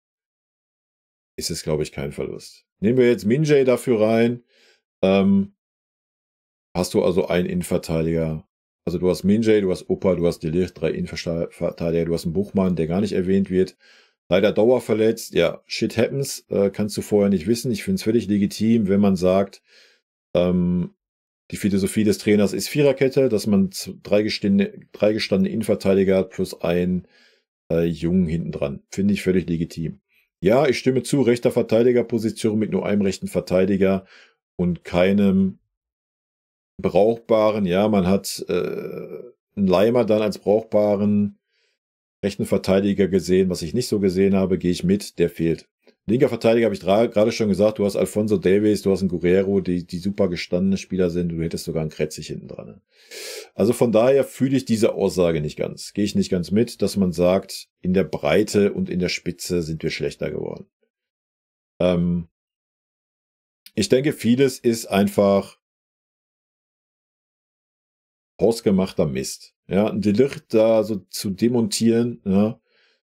ist es, glaube ich, kein Verlust. Nehmen wir jetzt Min-Jae dafür rein. Hast du also einen Innenverteidiger. Also du hast Min-Jae, du hast Opa, du hast De Ligt, 3 Innenverteidiger, du hast einen Buchmann, der gar nicht erwähnt wird. Leider dauerverletzt. Ja, shit happens. Kannst du vorher nicht wissen. Ich finde es völlig legitim, wenn man sagt, die Philosophie des Trainers ist Viererkette, dass man 3 gestandene Innenverteidiger hat plus einen Jungen hinten dran. Finde ich völlig legitim. Ja, ich stimme zu, rechter Verteidigerposition mit nur einem rechten Verteidiger und keinem brauchbaren. Ja, man hat einen Leimer dann als brauchbaren rechten Verteidiger gesehen, was ich nicht so gesehen habe, gehe ich mit, der fehlt. Linker Verteidiger habe ich gerade schon gesagt, du hast Alphonso Davies, du hast einen Guerrero, die super gestandene Spieler sind, du hättest sogar einen Kretzig hinten dran. Also von daher fühle ich diese Aussage nicht ganz. Gehe ich nicht ganz mit, dass man sagt, in der Breite und in der Spitze sind wir schlechter geworden. Ich denke, vieles ist einfach hausgemachter Mist. Ja, ein De Ligt da so zu demontieren, ja,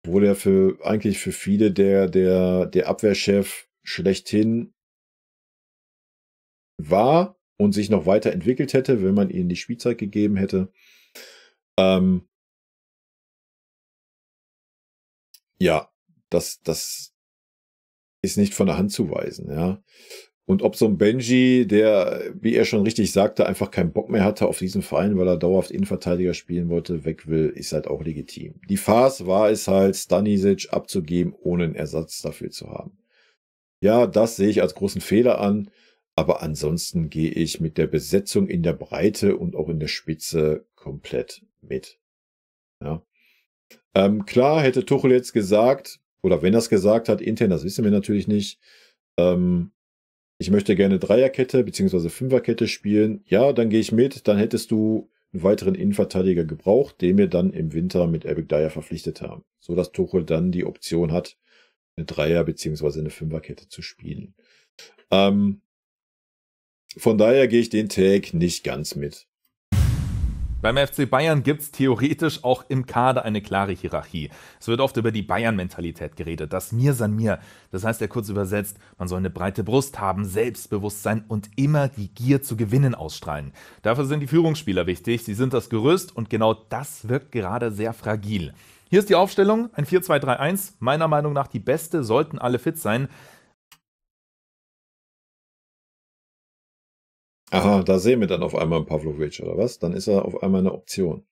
wo der eigentlich für viele der Abwehrchef schlechthin war und sich noch weiterentwickelt hätte, wenn man ihnen die Spielzeit gegeben hätte. Ja, das ist nicht von der Hand zu weisen, ja. Und ob so ein Benji, der, wie er schon richtig sagte, einfach keinen Bock mehr hatte auf diesen Verein, weil er dauerhaft Innenverteidiger spielen wollte, weg will, ist halt auch legitim. Die Farce war es halt, Stanisic abzugeben, ohne einen Ersatz dafür zu haben. Ja, das sehe ich als großen Fehler an, aber ansonsten gehe ich mit der Besetzung in der Breite und auch in der Spitze komplett mit. Ja. Klar hätte Tuchel jetzt gesagt, oder wenn er es gesagt hat, intern, das wissen wir natürlich nicht, ich möchte gerne Dreierkette bzw. Fünferkette spielen. Ja, dann gehe ich mit. Dann hättest du einen weiteren Innenverteidiger gebraucht, den wir dann im Winter mit Eric Dyer verpflichtet haben. So dass Tuchel dann die Option hat, eine Dreier- bzw. eine Fünferkette zu spielen. Von daher gehe ich den Take nicht ganz mit. Beim FC Bayern gibt es theoretisch auch im Kader eine klare Hierarchie. Es wird oft über die Bayern-Mentalität geredet, das Mir san mir. Das heißt ja kurz übersetzt, man soll eine breite Brust haben, Selbstbewusstsein und immer die Gier zu gewinnen ausstrahlen. Dafür sind die Führungsspieler wichtig, sie sind das Gerüst und genau das wirkt gerade sehr fragil. Hier ist die Aufstellung, ein 4-2-3-1, meiner Meinung nach die beste, sollten alle fit sein. Aha, da sehen wir dann auf einmal einen Pavlovic, oder was? Dann ist er auf einmal eine Option.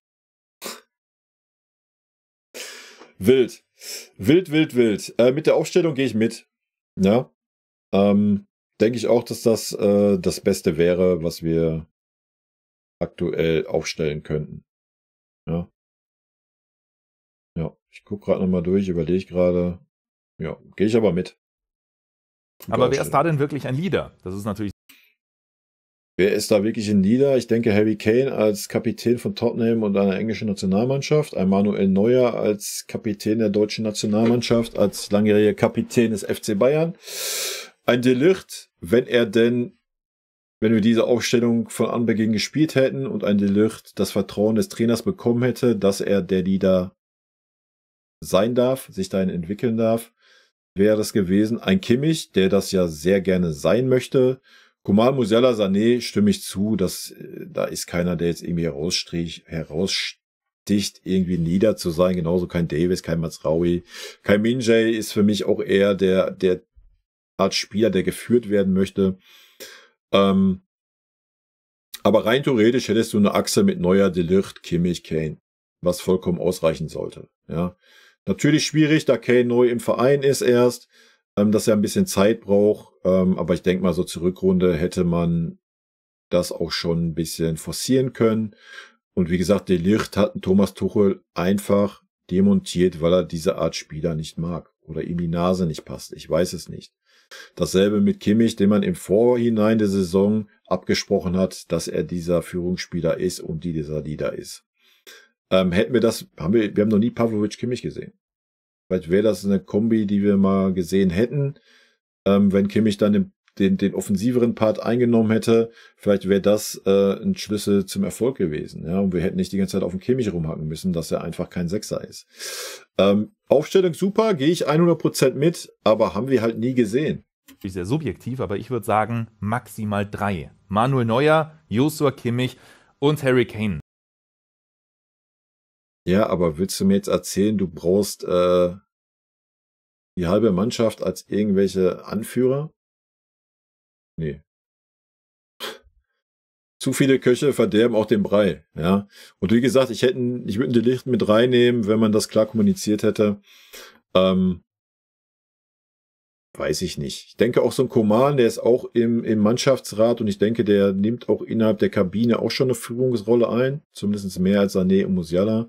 Wild. Wild. Mit der Aufstellung gehe ich mit. Ja. Denke ich auch, dass das das Beste wäre, was wir aktuell aufstellen könnten. Ja. Ja, ich gucke gerade nochmal durch, überlege gerade. Ja, gehe ich aber mit. Aber wer ist da denn wirklich ein Leader? Das ist natürlich. Wer ist da wirklich ein Leader? Ich denke Harry Kane als Kapitän von Tottenham und einer englischen Nationalmannschaft, ein Manuel Neuer als Kapitän der deutschen Nationalmannschaft, als langjähriger Kapitän des FC Bayern, ein De Ligt, wenn wir diese Aufstellung von Anbeginn gespielt hätten und ein De Ligt das Vertrauen des Trainers bekommen hätte, dass er der Leader sein darf, sich dahin entwickeln darf, wäre das gewesen. Ein Kimmich, der das ja sehr gerne sein möchte. Coman, Musiala, Sané, stimme ich zu, dass da ist keiner, der jetzt irgendwie heraussticht, irgendwie nieder zu sein. Genauso kein Davis, kein Mazraoui. Kein Min-Jae ist für mich auch eher der Art Spieler, der geführt werden möchte. Aber rein theoretisch hättest du eine Achse mit Neuer, De Ligt, Kimmich, Kane, was vollkommen ausreichen sollte. Ja, natürlich schwierig, da Kane neu im Verein ist erst, dass er ein bisschen Zeit braucht. Aber ich denke mal, so zur Rückrunde hätte man das auch schon ein bisschen forcieren können. Und wie gesagt, De Ligt hat Thomas Tuchel einfach demontiert, weil er diese Art Spieler nicht mag. Oder ihm die Nase nicht passt. Ich weiß es nicht. Dasselbe mit Kimmich, den man im Vorhinein der Saison abgesprochen hat, dass er dieser Führungsspieler ist und dieser Leader ist. Wir haben noch nie Pavlovic Kimmich gesehen. Vielleicht wäre das eine Kombi, die wir mal gesehen hätten, wenn Kimmich dann den offensiveren Part eingenommen hätte, vielleicht wäre das ein Schlüssel zum Erfolg gewesen. Ja, und wir hätten nicht die ganze Zeit auf dem Kimmich rumhacken müssen, dass er einfach kein Sechser ist. Aufstellung super, gehe ich 100% mit, aber haben wir halt nie gesehen. Sehr subjektiv, aber ich würde sagen maximal 3. Manuel Neuer, Joshua Kimmich und Harry Kane. Ja, aber willst du mir jetzt erzählen, du brauchst die halbe Mannschaft als irgendwelche Anführer? Nee. Zu viele Köche verderben auch den Brei, ja. Und wie gesagt, ich würde einen De Ligt mit reinnehmen, wenn man das klar kommuniziert hätte. Weiß ich nicht. Ich denke auch so ein Coman, der ist auch im Mannschaftsrat und ich denke, der nimmt auch innerhalb der Kabine auch schon eine Führungsrolle ein. Zumindest mehr als Sané und Musiala.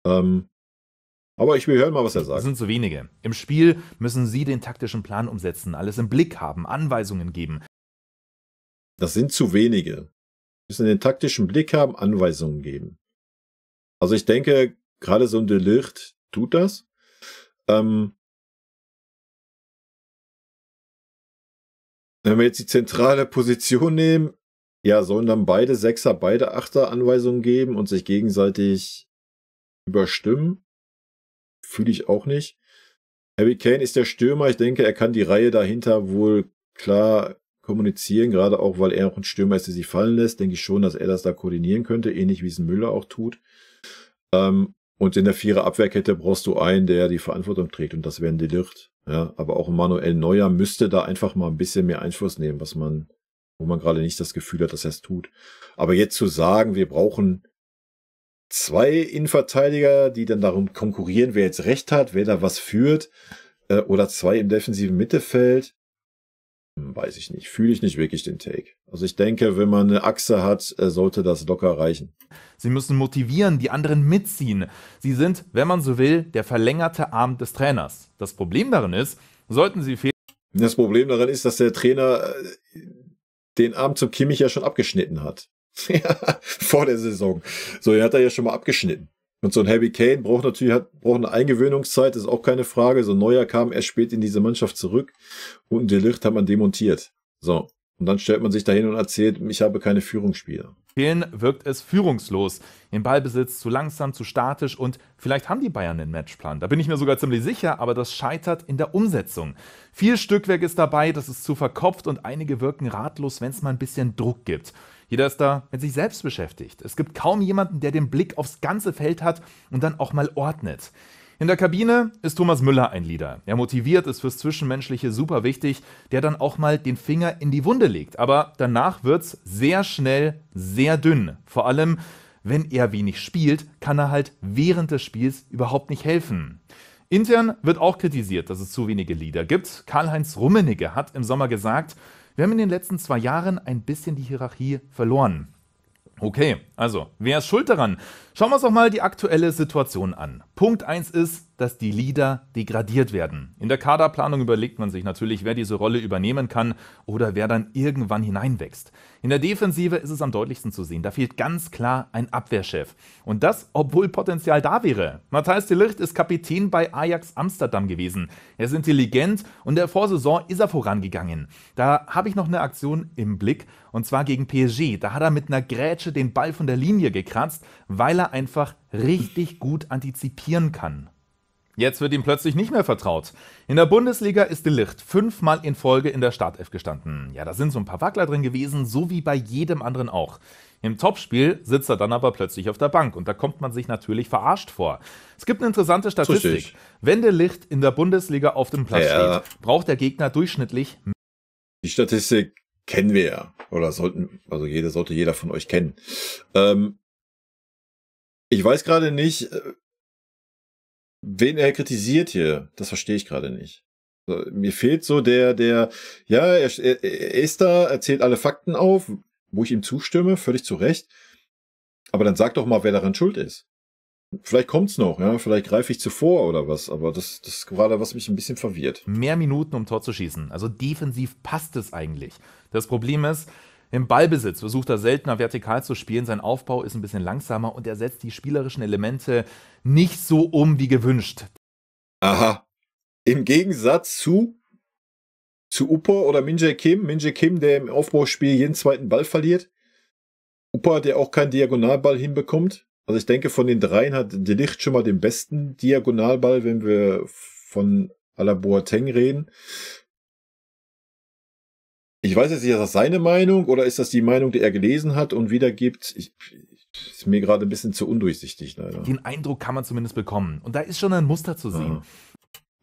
Aber ich will hören mal, was er sagt. Das sind so wenige. Im Spiel müssen sie den taktischen Plan umsetzen, alles im Blick haben, Anweisungen geben. Das sind zu wenige. Müssen den taktischen Blick haben, Anweisungen geben. Also ich denke, gerade so ein De Ligt tut das. Wenn wir jetzt die zentrale Position nehmen, ja, sollen dann beide Sechser, beide Achter Anweisungen geben und sich gegenseitig überstimmen? Fühle ich auch nicht. Harry Kane ist der Stürmer. Ich denke, er kann die Reihe dahinter wohl klar kommunizieren, gerade auch, weil er auch ein Stürmer ist, der sich fallen lässt. Denke ich schon, dass er das da koordinieren könnte, ähnlich wie es Müller auch tut. Und in der Vierer-Abwehrkette brauchst du einen, der die Verantwortung trägt und das wäre ein De Ligt. Ja, aber auch Manuel Neuer müsste da einfach mal ein bisschen mehr Einfluss nehmen, wo man gerade nicht das Gefühl hat, dass er es tut. Aber jetzt zu sagen, wir brauchen 2 Innenverteidiger, die dann darum konkurrieren, wer jetzt recht hat, wer da was führt, oder 2 im defensiven Mittelfeld, weiß ich nicht. Fühle ich nicht wirklich den Take. Also ich denke, wenn man eine Achse hat, sollte das locker reichen. Sie müssen motivieren, die anderen mitziehen. Sie sind, wenn man so will, der verlängerte Arm des Trainers. Das Problem darin ist, sollten sie fehlen. Das Problem daran ist, dass der Trainer den Arm zum Kimmich ja schon abgeschnitten hat. Vor der Saison. So, er hat er ja schon mal abgeschnitten. Und so ein Harry Kane braucht eine Eingewöhnungszeit, das ist auch keine Frage. So ein Neuer kam erst spät in diese Mannschaft zurück und ein De Ligt hat man demontiert. So. Und dann stellt man sich dahin und erzählt, ich habe keine Führungsspieler. Fehlen wirkt es führungslos. Im Ballbesitz zu langsam, zu statisch und vielleicht haben die Bayern einen Matchplan. Da bin ich mir sogar ziemlich sicher, aber das scheitert in der Umsetzung. Viel Stückwerk ist dabei, das ist zu verkopft und einige wirken ratlos, wenn es mal ein bisschen Druck gibt. Jeder ist da mit sich selbst beschäftigt. Es gibt kaum jemanden, der den Blick aufs ganze Feld hat und dann auch mal ordnet. In der Kabine ist Thomas Müller ein Leader. Er motiviert, ist fürs Zwischenmenschliche super wichtig, der dann auch mal den Finger in die Wunde legt. Aber danach wird's sehr schnell sehr dünn. Vor allem, wenn er wenig spielt, kann er halt während des Spiels überhaupt nicht helfen. Intern wird auch kritisiert, dass es zu wenige Leader gibt. Karl-Heinz Rummenigge hat im Sommer gesagt, wir haben in den letzten 2 Jahren ein bisschen die Hierarchie verloren. Okay, also, wer ist schuld daran? Schauen wir uns doch mal die aktuelle Situation an. Punkt 1 ist, dass die Leader degradiert werden. In der Kaderplanung überlegt man sich natürlich, wer diese Rolle übernehmen kann oder wer dann irgendwann hineinwächst. In der Defensive ist es am deutlichsten zu sehen. Da fehlt ganz klar ein Abwehrchef. Und das, obwohl Potenzial da wäre. Matthijs de Ligt ist Kapitän bei Ajax Amsterdam gewesen. Er ist intelligent und in der Vorsaison ist er vorangegangen. Da habe ich noch eine Aktion im Blick und zwar gegen PSG. Da hat er mit einer Grätsche den Ball von der Linie gekratzt, weil er einfach richtig gut antizipieren kann. Jetzt wird ihm plötzlich nicht mehr vertraut. In der Bundesliga ist De Ligt 5-mal in Folge in der Startelf gestanden. Ja, da sind so ein paar Wackler drin gewesen, so wie bei jedem anderen auch. Im Topspiel sitzt er dann aber plötzlich auf der Bank und da kommt man sich natürlich verarscht vor. Es gibt eine interessante Statistik. Richtig. Wenn De Ligt in der Bundesliga auf dem Platz steht, braucht der Gegner durchschnittlich. Die Statistik kennen wir ja. Oder sollte jeder von euch kennen. Ich weiß gerade nicht, wen er kritisiert hier. Das verstehe ich gerade nicht. Also, mir fehlt so er ist da, erzählt alle Fakten auf, wo ich ihm zustimme, völlig zu Recht. Aber dann sag doch mal, wer daran schuld ist. Vielleicht kommt's noch, ja, vielleicht greife ich zuvor oder was, aber das ist gerade, was mich ein bisschen verwirrt. Mehr Minuten, um Tor zu schießen. Also defensiv passt es eigentlich. Das Problem ist, im Ballbesitz versucht er seltener vertikal zu spielen, sein Aufbau ist ein bisschen langsamer und er setzt die spielerischen Elemente nicht so um wie gewünscht. Aha. Im Gegensatz zu Zu Upa oder Min-Jae Kim. Min-Jae Kim, der im Aufbauspiel jeden zweiten Ball verliert. Upa, der auch keinen Diagonalball hinbekommt. Also ich denke, von den dreien hat De Ligt schon mal den besten Diagonalball, wenn wir von Ala Boateng reden. Ich weiß jetzt nicht, ist das seine Meinung oder ist das die Meinung, die er gelesen hat und wiedergibt? Ist mir gerade ein bisschen zu undurchsichtig, leider. Den Eindruck kann man zumindest bekommen. Und da ist schon ein Muster zu sehen. Aha.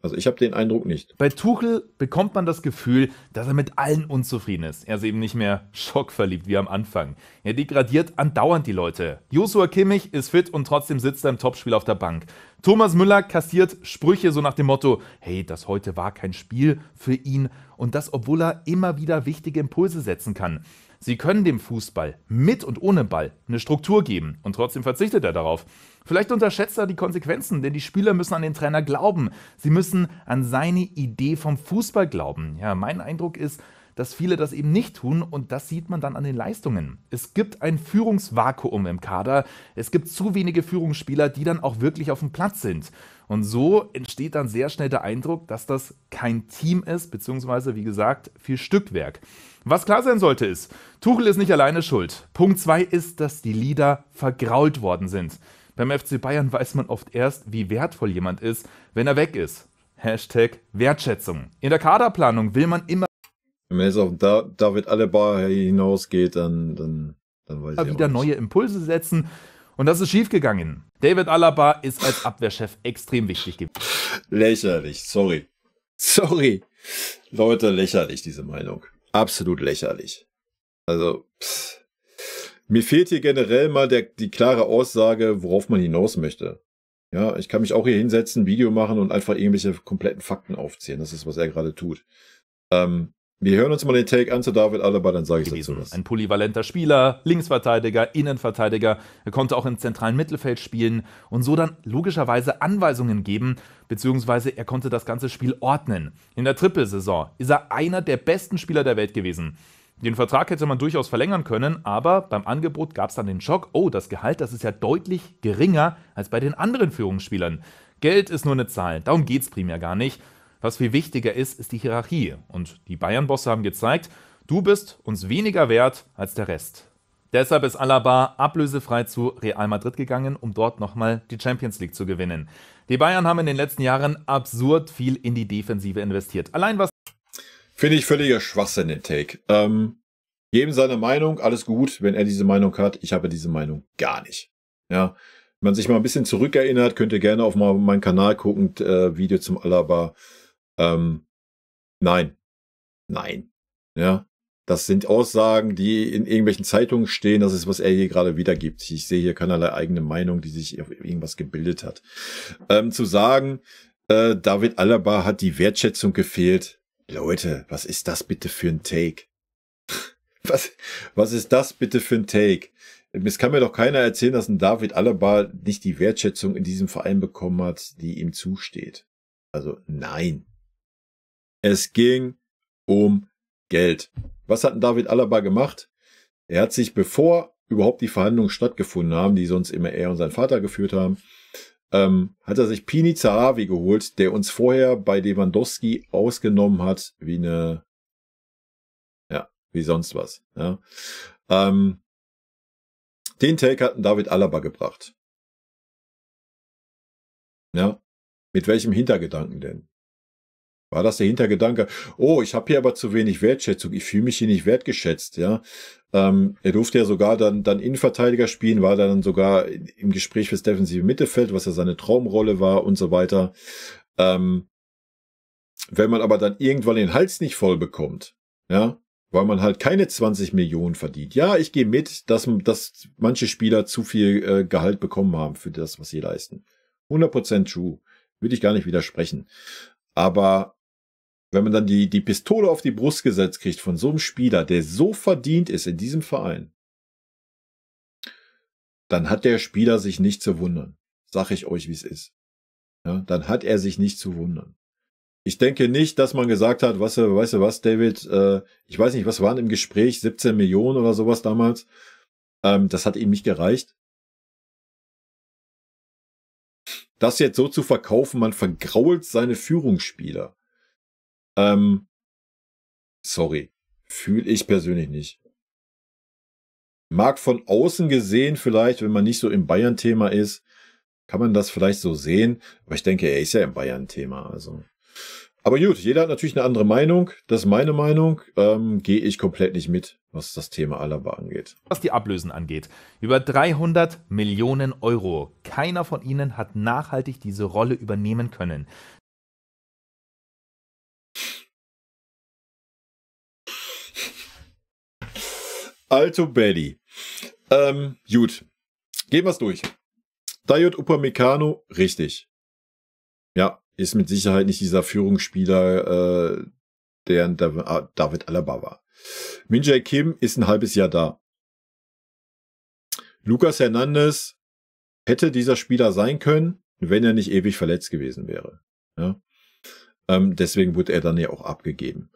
Also ich habe den Eindruck nicht. Bei Tuchel bekommt man das Gefühl, dass er mit allen unzufrieden ist. Er ist eben nicht mehr schockverliebt wie am Anfang. Er degradiert andauernd die Leute. Joshua Kimmich ist fit und trotzdem sitzt er im Topspiel auf der Bank. Thomas Müller kassiert Sprüche so nach dem Motto, hey, das heute war kein Spiel für ihn. Und das, obwohl er immer wieder wichtige Impulse setzen kann. Sie können dem Fußball mit und ohne Ball eine Struktur geben und trotzdem verzichtet er darauf. Vielleicht unterschätzt er die Konsequenzen, denn die Spieler müssen an den Trainer glauben. Sie müssen an seine Idee vom Fußball glauben. Ja, mein Eindruck ist, dass viele das eben nicht tun und das sieht man dann an den Leistungen. Es gibt ein Führungsvakuum im Kader. Es gibt zu wenige Führungsspieler, die dann auch wirklich auf dem Platz sind. Und so entsteht dann sehr schnell der Eindruck, dass das kein Team ist, beziehungsweise, wie gesagt, viel Stückwerk. Was klar sein sollte ist, Tuchel ist nicht alleine schuld. Punkt 2 ist, dass die Leader vergrault worden sind. Beim FC Bayern weiß man oft erst, wie wertvoll jemand ist, wenn er weg ist. Hashtag Wertschätzung. In der Kaderplanung will man immer Wenn es auf David Alaba hinausgeht, dann weiß ich wieder auch neue Impulse setzen. Und das ist schiefgegangen. David Alaba ist als Abwehrchef extrem wichtig gewesen. Lächerlich, sorry. Sorry. Leute, lächerlich, diese Meinung. Absolut lächerlich. Also, mir fehlt hier generell mal die klare Aussage, worauf man hinaus möchte. Ja, ich kann mich auch hier hinsetzen, Video machen und einfach irgendwelche kompletten Fakten aufzählen. Das ist, was er gerade tut. Wir hören uns mal den Take an zu David Alaba, dann sage ich dazu was. Ein polyvalenter Spieler, Linksverteidiger, Innenverteidiger. Er konnte auch im zentralen Mittelfeld spielen und so dann logischerweise Anweisungen geben, beziehungsweise er konnte das ganze Spiel ordnen. In der Trippelsaison ist er einer der besten Spieler der Welt gewesen. Den Vertrag hätte man durchaus verlängern können, aber beim Angebot gab es dann den Schock, oh, das Gehalt, das ist ja deutlich geringer als bei den anderen Führungsspielern. Geld ist nur eine Zahl, darum geht es primär gar nicht. Was viel wichtiger ist, ist die Hierarchie. Und die Bayern-Bosse haben gezeigt, du bist uns weniger wert als der Rest. Deshalb ist Alaba ablösefrei zu Real Madrid gegangen, um dort nochmal die Champions League zu gewinnen. Die Bayern haben in den letzten Jahren absurd viel in die Defensive investiert. Allein was... Finde ich völliger Schwachsinn, den Take. Jedem seine Meinung, alles gut, wenn er diese Meinung hat. Ich habe diese Meinung gar nicht. Ja, wenn man sich mal ein bisschen zurückerinnert, könnt ihr gerne auf meinen Kanal gucken, Video zum Alaba. Nein. Ja, das sind Aussagen, die in irgendwelchen Zeitungen stehen. Das ist, was er hier gerade wiedergibt. Ich sehe hier keinerlei eigene Meinung, die sich auf irgendwas gebildet hat. Zu sagen, David Alaba hat die Wertschätzung gefehlt. Leute, was ist das bitte für ein Take? Was ist das bitte für ein Take? Es kann mir doch keiner erzählen, dass ein David Alaba nicht die Wertschätzung in diesem Verein bekommen hat, die ihm zusteht. Also nein. Es ging um Geld. Was hat denn David Alaba gemacht? Er hat sich, bevor überhaupt die Verhandlungen stattgefunden haben, die sonst immer er und sein Vater geführt haben, hat er sich Pini Zahavi geholt, der uns vorher bei Lewandowski ausgenommen hat wie sonst was. Ja. Den Take hat David Alaba gebracht. Ja. Mit welchem Hintergedanken denn? War das der Hintergedanke? Oh, ich habe hier aber zu wenig Wertschätzung. Ich fühle mich hier nicht wertgeschätzt. Ja, er durfte ja sogar dann Innenverteidiger spielen, war dann sogar im Gespräch fürs defensive Mittelfeld, was ja seine Traumrolle war und so weiter. Wenn man aber dann irgendwann den Hals nicht voll bekommt, ja, weil man halt keine 20 Millionen verdient. Ja, ich gehe mit, dass manche Spieler zu viel Gehalt bekommen haben für das, was sie leisten. 100% true. Würde ich gar nicht widersprechen. Aber wenn man dann die Pistole auf die Brust gesetzt kriegt von so einem Spieler, der so verdient ist in diesem Verein, dann hat der Spieler sich nicht zu wundern. Sag ich euch, wie es ist. Ja, dann hat er sich nicht zu wundern. Ich denke nicht, dass man gesagt hat, weißt du was, David, ich weiß nicht, was waren im Gespräch, 17 Millionen oder sowas damals. Das hat ihm nicht gereicht. Das jetzt so zu verkaufen, man vergrault seine Führungsspieler. Sorry. Fühle ich persönlich nicht. Mag von außen gesehen vielleicht, wenn man nicht so im Bayern-Thema ist, kann man das vielleicht so sehen. Aber ich denke, er ist ja im Bayern-Thema. Also. Aber gut, jeder hat natürlich eine andere Meinung. Das ist meine Meinung. Gehe ich komplett nicht mit, was das Thema Alaba angeht. Was die Ablösen angeht. Über 300 Millionen Euro. Keiner von ihnen hat nachhaltig diese Rolle übernehmen können. Alto Belly. Gut. Gehen wir's durch. Dayot Upamecano, richtig. Ja, ist mit Sicherheit nicht dieser Führungsspieler, der David Alaba war. Min-Jae Kim ist ein halbes Jahr da. Lucas Hernandez hätte dieser Spieler sein können, wenn er nicht ewig verletzt gewesen wäre. Ja? Deswegen wurde er dann ja auch abgegeben.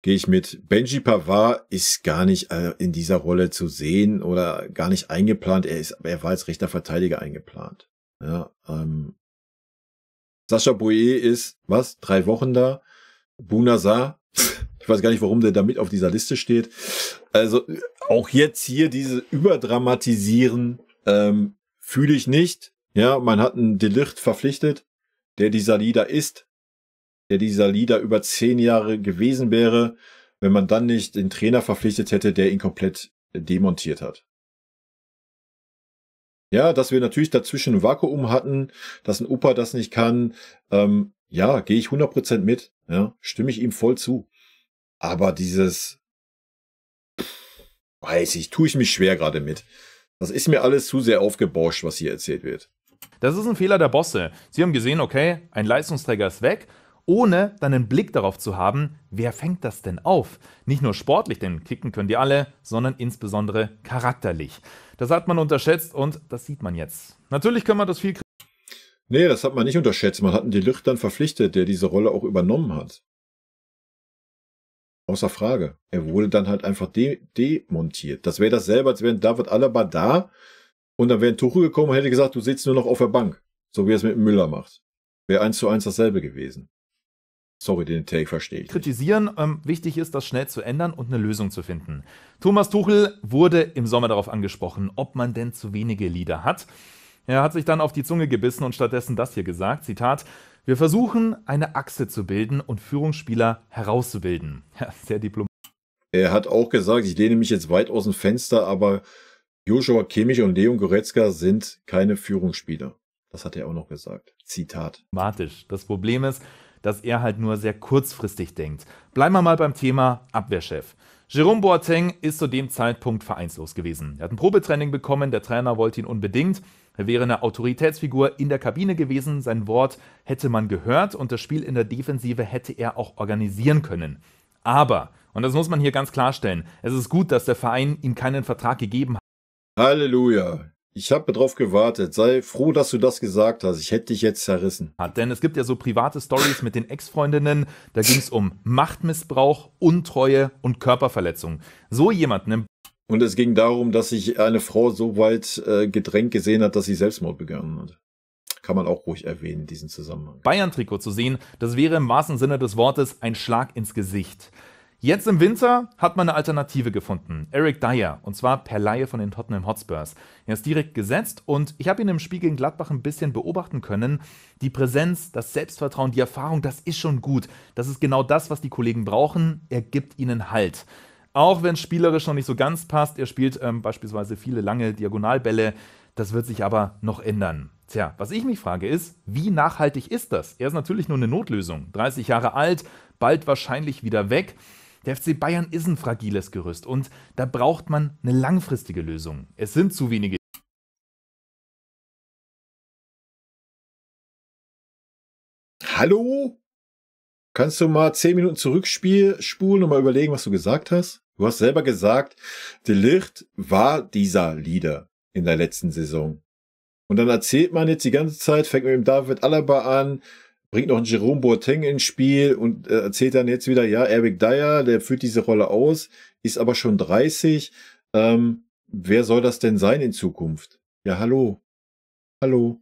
Gehe ich mit. Benji Pavard ist gar nicht in dieser Rolle zu sehen oder gar nicht eingeplant. Er war als rechter Verteidiger eingeplant. Ja, Sascha Boye ist, 3 Wochen da. Bounazar, ich weiß gar nicht, warum der da mit auf dieser Liste steht. Also auch jetzt hier diese Überdramatisieren fühle ich nicht. Ja, man hat einen De Ligt verpflichtet, der dieser Leader ist. Der dieser Leader über 10 Jahre gewesen wäre, wenn man dann nicht den Trainer verpflichtet hätte, der ihn komplett demontiert hat. Ja, dass wir natürlich dazwischen ein Vakuum hatten, dass ein Opa das nicht kann, ja, gehe ich 100% mit, ja, stimme ich ihm voll zu. Aber dieses, weiß ich, tue ich mich schwer gerade mit. Das ist mir alles zu sehr aufgebauscht, was hier erzählt wird. Das ist ein Fehler der Bosse. Sie haben gesehen, okay, ein Leistungsträger ist weg, ohne dann einen Blick darauf zu haben, wer fängt das denn auf? Nicht nur sportlich, denn kicken können die alle, sondern insbesondere charakterlich. Das hat man unterschätzt und das sieht man jetzt. Natürlich kann man das viel Nee, das hat man nicht unterschätzt. Man hat einen De Ligt dann verpflichtet, der diese Rolle auch übernommen hat. Außer Frage. Er wurde dann halt einfach demontiert. Das wäre dasselbe, als wäre David Alaba da und dann wäre ein Tuchel gekommen und hätte gesagt, du sitzt nur noch auf der Bank. So wie er es mit Müller macht. Wäre 1:1 dasselbe gewesen. Sorry, den Take verstehe ich. Kritisieren. Wichtig ist, das schnell zu ändern und eine Lösung zu finden. Thomas Tuchel wurde im Sommer darauf angesprochen, ob man denn zu wenige Leader hat. Er hat sich dann auf die Zunge gebissen und stattdessen das hier gesagt, Zitat, wir versuchen, eine Achse zu bilden und Führungsspieler herauszubilden. Ja, sehr diplomatisch. Er hat auch gesagt, ich lehne mich jetzt weit aus dem Fenster, aber Joshua Kimmich und Leon Goretzka sind keine Führungsspieler. Das hat er auch noch gesagt. Zitat. Das Problem ist, dass er halt nur sehr kurzfristig denkt. Bleiben wir mal beim Thema Abwehrchef. Jerome Boateng ist zu dem Zeitpunkt vereinslos gewesen. Er hat ein Probetraining bekommen, der Trainer wollte ihn unbedingt. Er wäre eine Autoritätsfigur in der Kabine gewesen, sein Wort hätte man gehört und das Spiel in der Defensive hätte er auch organisieren können. Aber, und das muss man hier ganz klarstellen, es ist gut, dass der Verein ihm keinen Vertrag gegeben Halleluja. Ich habe drauf gewartet. Sei froh, dass du das gesagt hast. Ich hätte dich jetzt zerrissen. hat. Denn es gibt ja so private Stories mit den Ex-Freundinnen, da ging es um Machtmissbrauch, Untreue und Körperverletzung. So jemanden im Und es ging darum, dass sich eine Frau so weit gedrängt gesehen hat, dass sie Selbstmord begangen hat. Kann man auch ruhig erwähnen in diesem Zusammenhang. Bayern-Trikot zu sehen, das wäre im wahrsten Sinne des Wortes ein Schlag ins Gesicht. Jetzt im Winter hat man eine Alternative gefunden. Eric Dyer, und zwar per Leihe von den Tottenham Hotspurs. Er ist direkt gesetzt und ich habe ihn im Spiel gegen Gladbach ein bisschen beobachten können. Die Präsenz, das Selbstvertrauen, die Erfahrung, das ist schon gut. Das ist genau das, was die Kollegen brauchen. Er gibt ihnen Halt. Auch wenn es spielerisch noch nicht so ganz passt, er spielt beispielsweise viele lange Diagonalbälle, das wird sich aber noch ändern. Tja, was ich mich frage ist, wie nachhaltig ist das? Er ist natürlich nur eine Notlösung, 30 Jahre alt, bald wahrscheinlich wieder weg. Der FC Bayern ist ein fragiles Gerüst und da braucht man eine langfristige Lösung. Es sind zu wenige. Hallo? Kannst du mal 10 Minuten zurückspulen und mal überlegen, was du gesagt hast? Du hast selber gesagt, De Ligt war dieser Leader in der letzten Saison. Und dann erzählt man jetzt die ganze Zeit, fängt mit dem David Alaba an, bringt noch einen Jerome Boateng ins Spiel und erzählt dann jetzt wieder, ja, Eric Dyer, der führt diese Rolle aus, ist aber schon 30. Wer soll das denn sein in Zukunft? Ja, hallo. Hallo.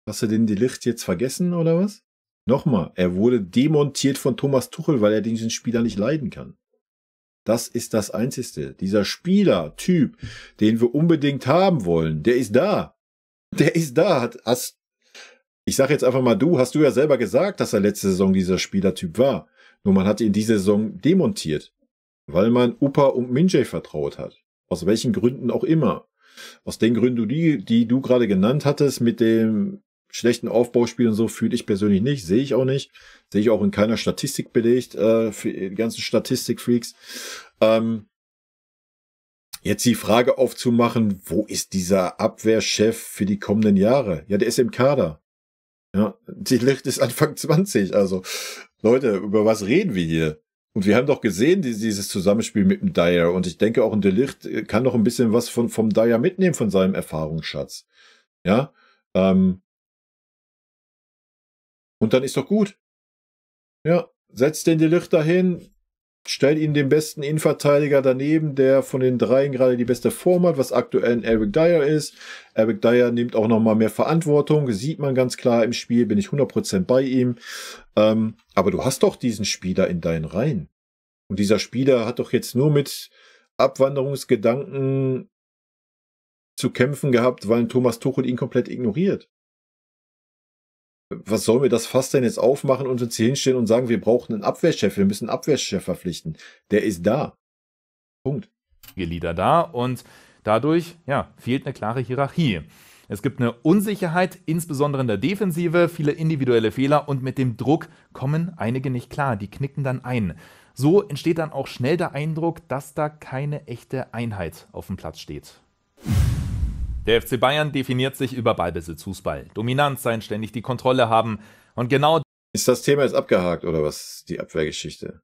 Hast du den De Ligt jetzt vergessen oder was? Nochmal, er wurde demontiert von Thomas Tuchel, weil er diesen Spieler nicht leiden kann. Das ist das Einzige. Dieser Spielertyp, den wir unbedingt haben wollen, der ist da. Der ist da. Ich sage jetzt einfach mal, hast du ja selber gesagt, dass er letzte Saison dieser Spielertyp war. Nur man hat ihn diese Saison demontiert, weil man Upa und Minjay vertraut hat. Aus welchen Gründen auch immer. Aus den Gründen, die du gerade genannt hattest, mit dem schlechten Aufbauspiel und so, fühle ich persönlich nicht, sehe ich auch nicht. Sehe ich auch in keiner Statistik belegt, für die ganzen Statistikfreaks. Jetzt die Frage aufzumachen, wo ist dieser Abwehrchef für die kommenden Jahre? Ja, der ist im Kader. Ja, De Ligt ist Anfang 20, also Leute, über was reden wir hier? Und wir haben doch gesehen, dieses Zusammenspiel mit dem Dyer, und ich denke auch ein De Ligt kann noch ein bisschen was vom Dyer mitnehmen, von seinem Erfahrungsschatz. Ja, und dann ist doch gut. Ja, setzt den De Ligt dahin, stellt ihn den besten Innenverteidiger daneben, der von den dreien gerade die beste Form hat, was aktuell ein Eric Dyer ist. Eric Dyer nimmt auch nochmal mehr Verantwortung, sieht man ganz klar im Spiel, bin ich 100% bei ihm. Aber du hast doch diesen Spieler in deinen Reihen. Und dieser Spieler hat doch jetzt nur mit Abwanderungsgedanken zu kämpfen gehabt, weil Thomas Tuchel ihn komplett ignoriert. Was sollen wir das Fass denn jetzt aufmachen und uns hier hinstellen und sagen, wir brauchen einen Abwehrchef, wir müssen einen Abwehrchef verpflichten. Der ist da. Punkt. Lieder da und dadurch fehlt eine klare Hierarchie. Es gibt eine Unsicherheit, insbesondere in der Defensive, viele individuelle Fehler und mit dem Druck kommen einige nicht klar, die knicken dann ein. So entsteht dann auch schnell der Eindruck, dass da keine echte Einheit auf dem Platz steht. Der FC Bayern definiert sich über Ballbesitzfußball. Dominant sein, ständig die Kontrolle haben. Und genau. Ist das Thema jetzt abgehakt oder was? Die Abwehrgeschichte.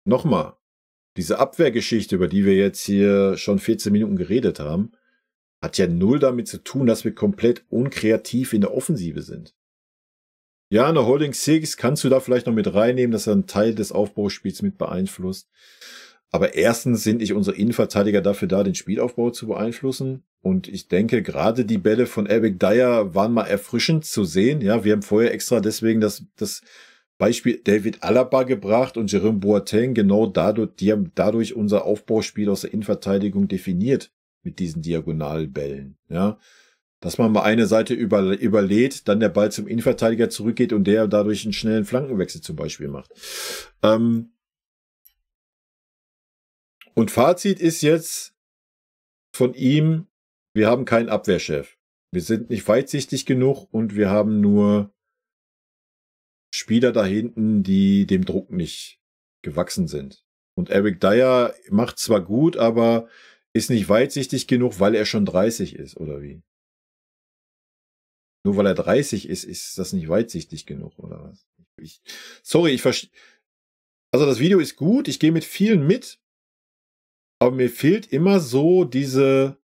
Nochmal. Diese Abwehrgeschichte, über die wir jetzt hier schon 14 Minuten geredet haben, hat ja null damit zu tun, dass wir komplett unkreativ in der Offensive sind. Ja, eine Holding Six kannst du da vielleicht noch mit reinnehmen, dass er einen Teil des Aufbauspiels mit beeinflusst. Aber erstens sind nicht unsere Innenverteidiger dafür da, den Spielaufbau zu beeinflussen. Und ich denke, gerade die Bälle von Eric Dyer waren mal erfrischend zu sehen. Ja, wir haben vorher extra deswegen das Beispiel David Alaba gebracht und Jerome Boateng. Genau dadurch, die haben dadurch unser Aufbauspiel aus der Innenverteidigung definiert mit diesen Diagonalbällen. Ja, dass man mal eine Seite überlädt, dann der Ball zum Innenverteidiger zurückgeht und der dadurch einen schnellen Flankenwechsel zum Beispiel macht. Und Fazit ist jetzt von ihm, wir haben keinen Abwehrchef. Wir sind nicht weitsichtig genug und wir haben nur Spieler da hinten, die dem Druck nicht gewachsen sind. Und Eric Dyer macht zwar gut, aber ist nicht weitsichtig genug, weil er schon 30 ist, oder wie? Nur weil er 30 ist das nicht weitsichtig genug, oder was? Ich verstehe. Also das Video ist gut, ich gehe mit vielen mit, aber mir fehlt immer so dieser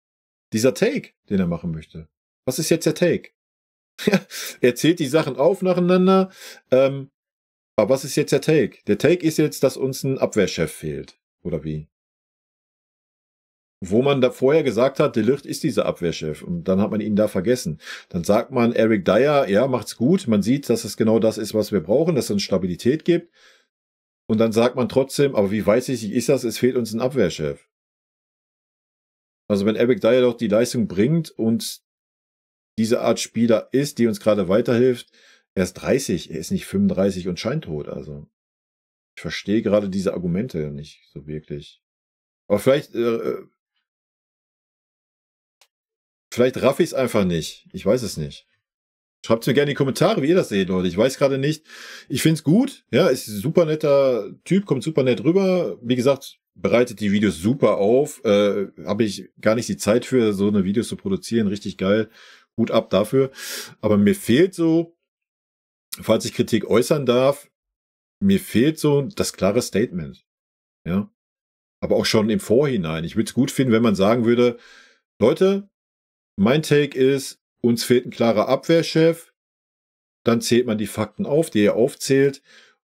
Take, den er machen möchte. Was ist jetzt der Take? Er zählt die Sachen auf nacheinander, aber was ist jetzt der Take? Der Take ist jetzt, dass uns ein Abwehrchef fehlt, oder wie? Wo man da vorher gesagt hat, De Ligt ist dieser Abwehrchef und dann hat man ihn da vergessen. Dann sagt man, Eric Dyer, ja, macht's gut, man sieht, dass es genau das ist, was wir brauchen, dass es uns Stabilität gibt. Und dann sagt man trotzdem, aber wie weitsichtig ist das, es fehlt uns ein Abwehrchef. Also wenn Eric Dyer doch die Leistung bringt und diese Art Spieler ist, die uns gerade weiterhilft, er ist 30, er ist nicht 35 und scheintot. Also ich verstehe gerade diese Argumente nicht so wirklich. Aber vielleicht raff ich es einfach nicht. Ich weiß es nicht. Schreibt mir gerne in die Kommentare, wie ihr das seht, Leute. Ich weiß gerade nicht. Ich finde es gut. Ja, ist ein super netter Typ, kommt super nett rüber. Wie gesagt, bereitet die Videos super auf. Habe ich gar nicht die Zeit für, so eine Videos zu produzieren. Richtig geil. Hut ab dafür. Aber mir fehlt so, falls ich Kritik äußern darf, mir fehlt so das klare Statement. Ja. Aber auch schon im Vorhinein. Ich würde es gut finden, wenn man sagen würde, Leute, mein Take ist, uns fehlt ein klarer Abwehrchef, dann zählt man die Fakten auf, die er aufzählt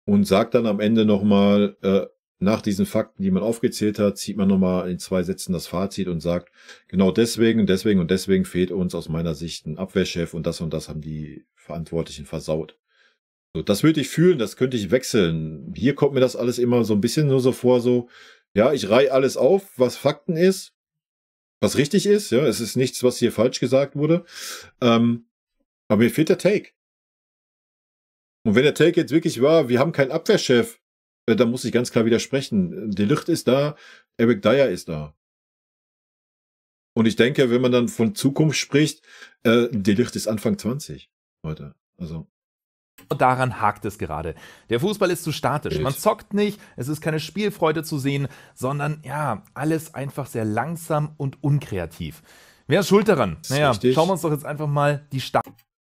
und sagt dann am Ende nochmal, nach diesen Fakten, die man aufgezählt hat, zieht man nochmal in 2 Sätzen das Fazit und sagt, genau deswegen und deswegen und deswegen fehlt uns aus meiner Sicht ein Abwehrchef und das haben die Verantwortlichen versaut. So, das würde ich fühlen, das könnte ich wechseln. Hier kommt mir das alles immer so ein bisschen nur so vor, so, ja, ich reihe alles auf, was Fakten ist, was richtig ist, ja, es ist nichts, was hier falsch gesagt wurde. Aber mir fehlt der Take. Und wenn der Take jetzt wirklich war, wir haben keinen Abwehrchef, dann muss ich ganz klar widersprechen. De Ligt ist da, Eric Dyer ist da. Und ich denke, wenn man dann von Zukunft spricht, De Ligt ist Anfang 20 heute. Also. Und daran hakt es gerade. Der Fußball ist zu statisch. Man zockt nicht, es ist keine Spielfreude zu sehen, sondern ja, alles einfach sehr langsam und unkreativ. Wer ist schuld daran? Naja, schauen wir uns doch jetzt einfach mal die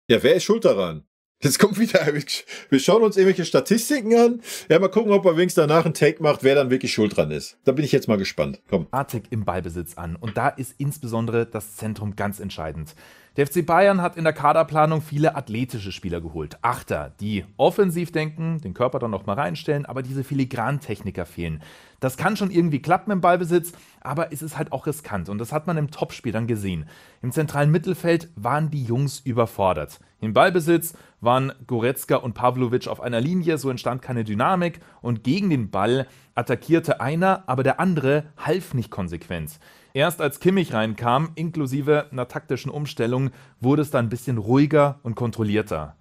Ja, wer ist schuld daran? Jetzt kommt wieder, wir schauen uns irgendwelche Statistiken an. Ja, mal gucken, ob er wenigstens danach einen Take macht, wer dann wirklich schuld dran ist. Da bin ich jetzt mal gespannt. Komm. Statik im Ballbesitz an. Und da ist insbesondere das Zentrum ganz entscheidend. Der FC Bayern hat in der Kaderplanung viele athletische Spieler geholt. Achter, die offensiv denken, den Körper dann noch mal reinstellen, aber diese Filigrantechniker fehlen. Das kann schon irgendwie klappen im Ballbesitz, aber es ist halt auch riskant. Und das hat man im Topspiel dann gesehen. Im zentralen Mittelfeld waren die Jungs überfordert. Im Ballbesitz waren Goretzka und Pavlovic auf einer Linie, so entstand keine Dynamik. Und gegen den Ball attackierte einer, aber der andere half nicht konsequent. Erst als Kimmich reinkam, inklusive einer taktischen Umstellung, wurde es dann ein bisschen ruhiger und kontrollierter.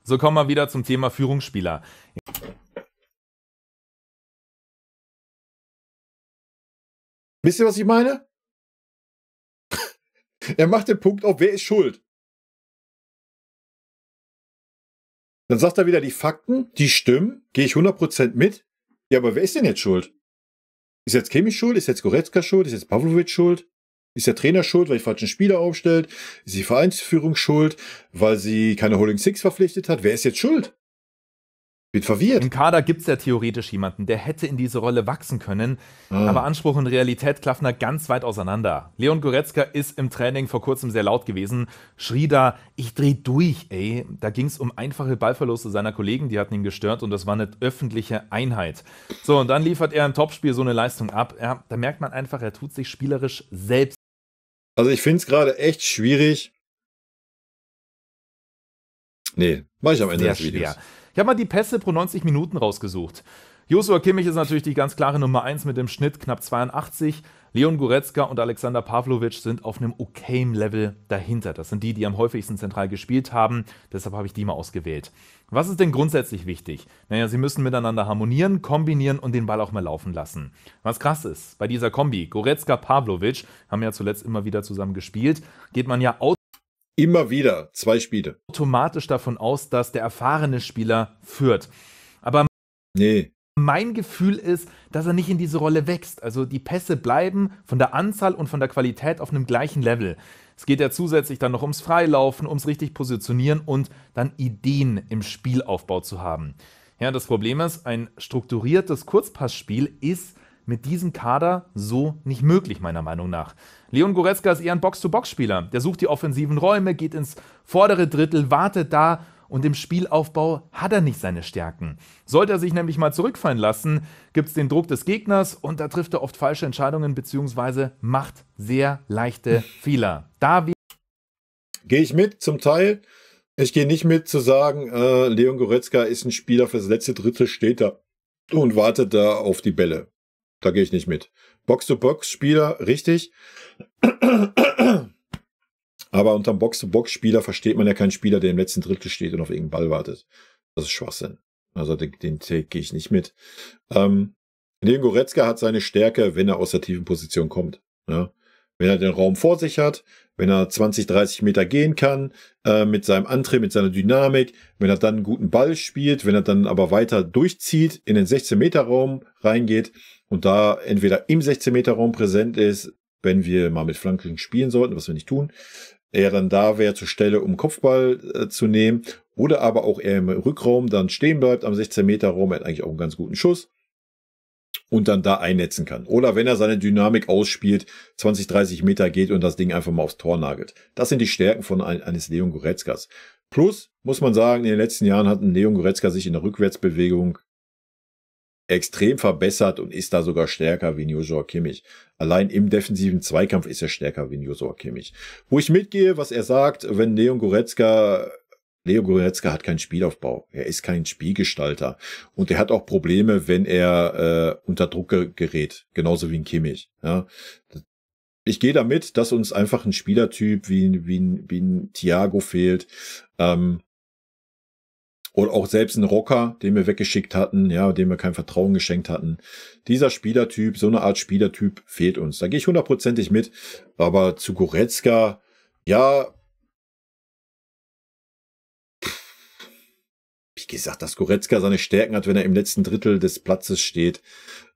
So kommen wir wieder zum Thema Führungsspieler. Wisst ihr, was ich meine? Er macht den Punkt auf, wer ist schuld? Dann sagt er wieder, die Fakten, die stimmen, gehe ich 100% mit. Ja, aber wer ist denn jetzt schuld? Ist jetzt Kimmich schuld? Ist jetzt Goretzka schuld? Ist jetzt Pavlovic schuld? Ist der Trainer schuld, weil die falschen Spieler aufstellt? Ist die Vereinsführung schuld, weil sie keine Holding Six verpflichtet hat? Wer ist jetzt schuld? Bin verwirrt. Im Kader gibt es ja theoretisch jemanden, der hätte in diese Rolle wachsen können, aber Anspruch und Realität klaffen da ganz weit auseinander. Leon Goretzka ist im Training vor kurzem sehr laut gewesen, schrie da, ich dreh durch, ey. Da ging es um einfache Ballverluste seiner Kollegen, die hatten ihn gestört und das war eine öffentliche Einheit. So, und dann liefert er im Topspiel so eine Leistung ab. Ja, da merkt man einfach, er tut sich spielerisch selbst. Also ich finde es gerade echt schwierig. Nee, mach ich am Ende des Videos. Ich habe mal die Pässe pro 90 Minuten rausgesucht. Joshua Kimmich ist natürlich die ganz klare Nummer 1 mit dem Schnitt knapp 82. Leon Goretzka und Alexander Pavlovic sind auf einem okayen Level dahinter. Das sind die am häufigsten zentral gespielt haben. Deshalb habe ich die mal ausgewählt. Was ist denn grundsätzlich wichtig? Naja, sie müssen miteinander harmonieren, kombinieren und den Ball auch mal laufen lassen. Was krass ist, bei dieser Kombi, Goretzka-Pavlovic, haben ja zuletzt immer wieder zusammen gespielt, geht man ja immer wieder 2 Spiele. Automatisch davon aus, dass der erfahrene Spieler führt. Aber mein Gefühl ist, dass er nicht in diese Rolle wächst. Also die Pässe bleiben von der Anzahl und von der Qualität auf einem gleichen Level. Es geht ja zusätzlich dann noch ums Freilaufen, ums richtig positionieren und dann Ideen im Spielaufbau zu haben. Ja, das Problem ist, ein strukturiertes Kurzpassspiel ist mit diesem Kader so nicht möglich, meiner Meinung nach. Leon Goretzka ist eher ein Box-to-Box-Spieler. Der sucht die offensiven Räume, geht ins vordere Drittel, wartet da und im Spielaufbau hat er nicht seine Stärken. Sollte er sich nämlich mal zurückfallen lassen, gibt es den Druck des Gegners und da trifft er oft falsche Entscheidungen bzw. macht sehr leichte Fehler. Gehe ich mit, zum Teil. Ich gehe nicht mit zu sagen, Leon Goretzka ist ein Spieler fürs letzte Drittel, steht da und wartet da auf die Bälle. Da gehe ich nicht mit. Box-to-Box-Spieler, richtig. Aber unterm Box-to-Box-Spieler versteht man ja keinen Spieler, der im letzten Drittel steht und auf irgendeinen Ball wartet. Das ist Schwachsinn. Also den Take gehe ich nicht mit. Leon Goretzka hat seine Stärke, wenn er aus der tiefen Position kommt. Ja? Wenn er den Raum vor sich hat, wenn er 20, 30 Meter gehen kann, mit seinem Antrieb, mit seiner Dynamik, wenn er dann einen guten Ball spielt, wenn er dann aber weiter durchzieht, in den 16-Meter-Raum reingeht und da entweder im 16-Meter-Raum präsent ist, wenn wir mal mit Flanken spielen sollten, was wir nicht tun, er dann da wäre zur Stelle, um Kopfball zu nehmen, oder aber auch er im Rückraum dann stehen bleibt am 16-Meter-Raum, er hat eigentlich auch einen ganz guten Schuss, und dann da einnetzen kann. Oder wenn er seine Dynamik ausspielt, 20, 30 Meter geht und das Ding einfach mal aufs Tor nagelt. Das sind die Stärken von eines Leon Goretzkas. Plus, muss man sagen, in den letzten Jahren hat ein Leon Goretzka sich in der Rückwärtsbewegung extrem verbessert und ist da sogar stärker wie Joshua Kimmich. Allein im defensiven Zweikampf ist er stärker wie Joshua Kimmich. Wo ich mitgehe, was er sagt, wenn Leon Goretzka Leo Goretzka hat keinen Spielaufbau. Er ist kein Spielgestalter. Und er hat auch Probleme, wenn er unter Druck gerät. Genauso wie ein Kimmich. Ja. Ich gehe damit, dass uns einfach ein Spielertyp wie ein Thiago fehlt. Oder auch selbst ein Rocker, den wir weggeschickt hatten, ja, dem wir kein Vertrauen geschenkt hatten. Dieser Spielertyp, so eine Art Spielertyp fehlt uns. Da gehe ich 100%ig mit. Aber zu Goretzka, ja, wie gesagt, dass Goretzka seine Stärken hat, wenn er im letzten Drittel des Platzes steht,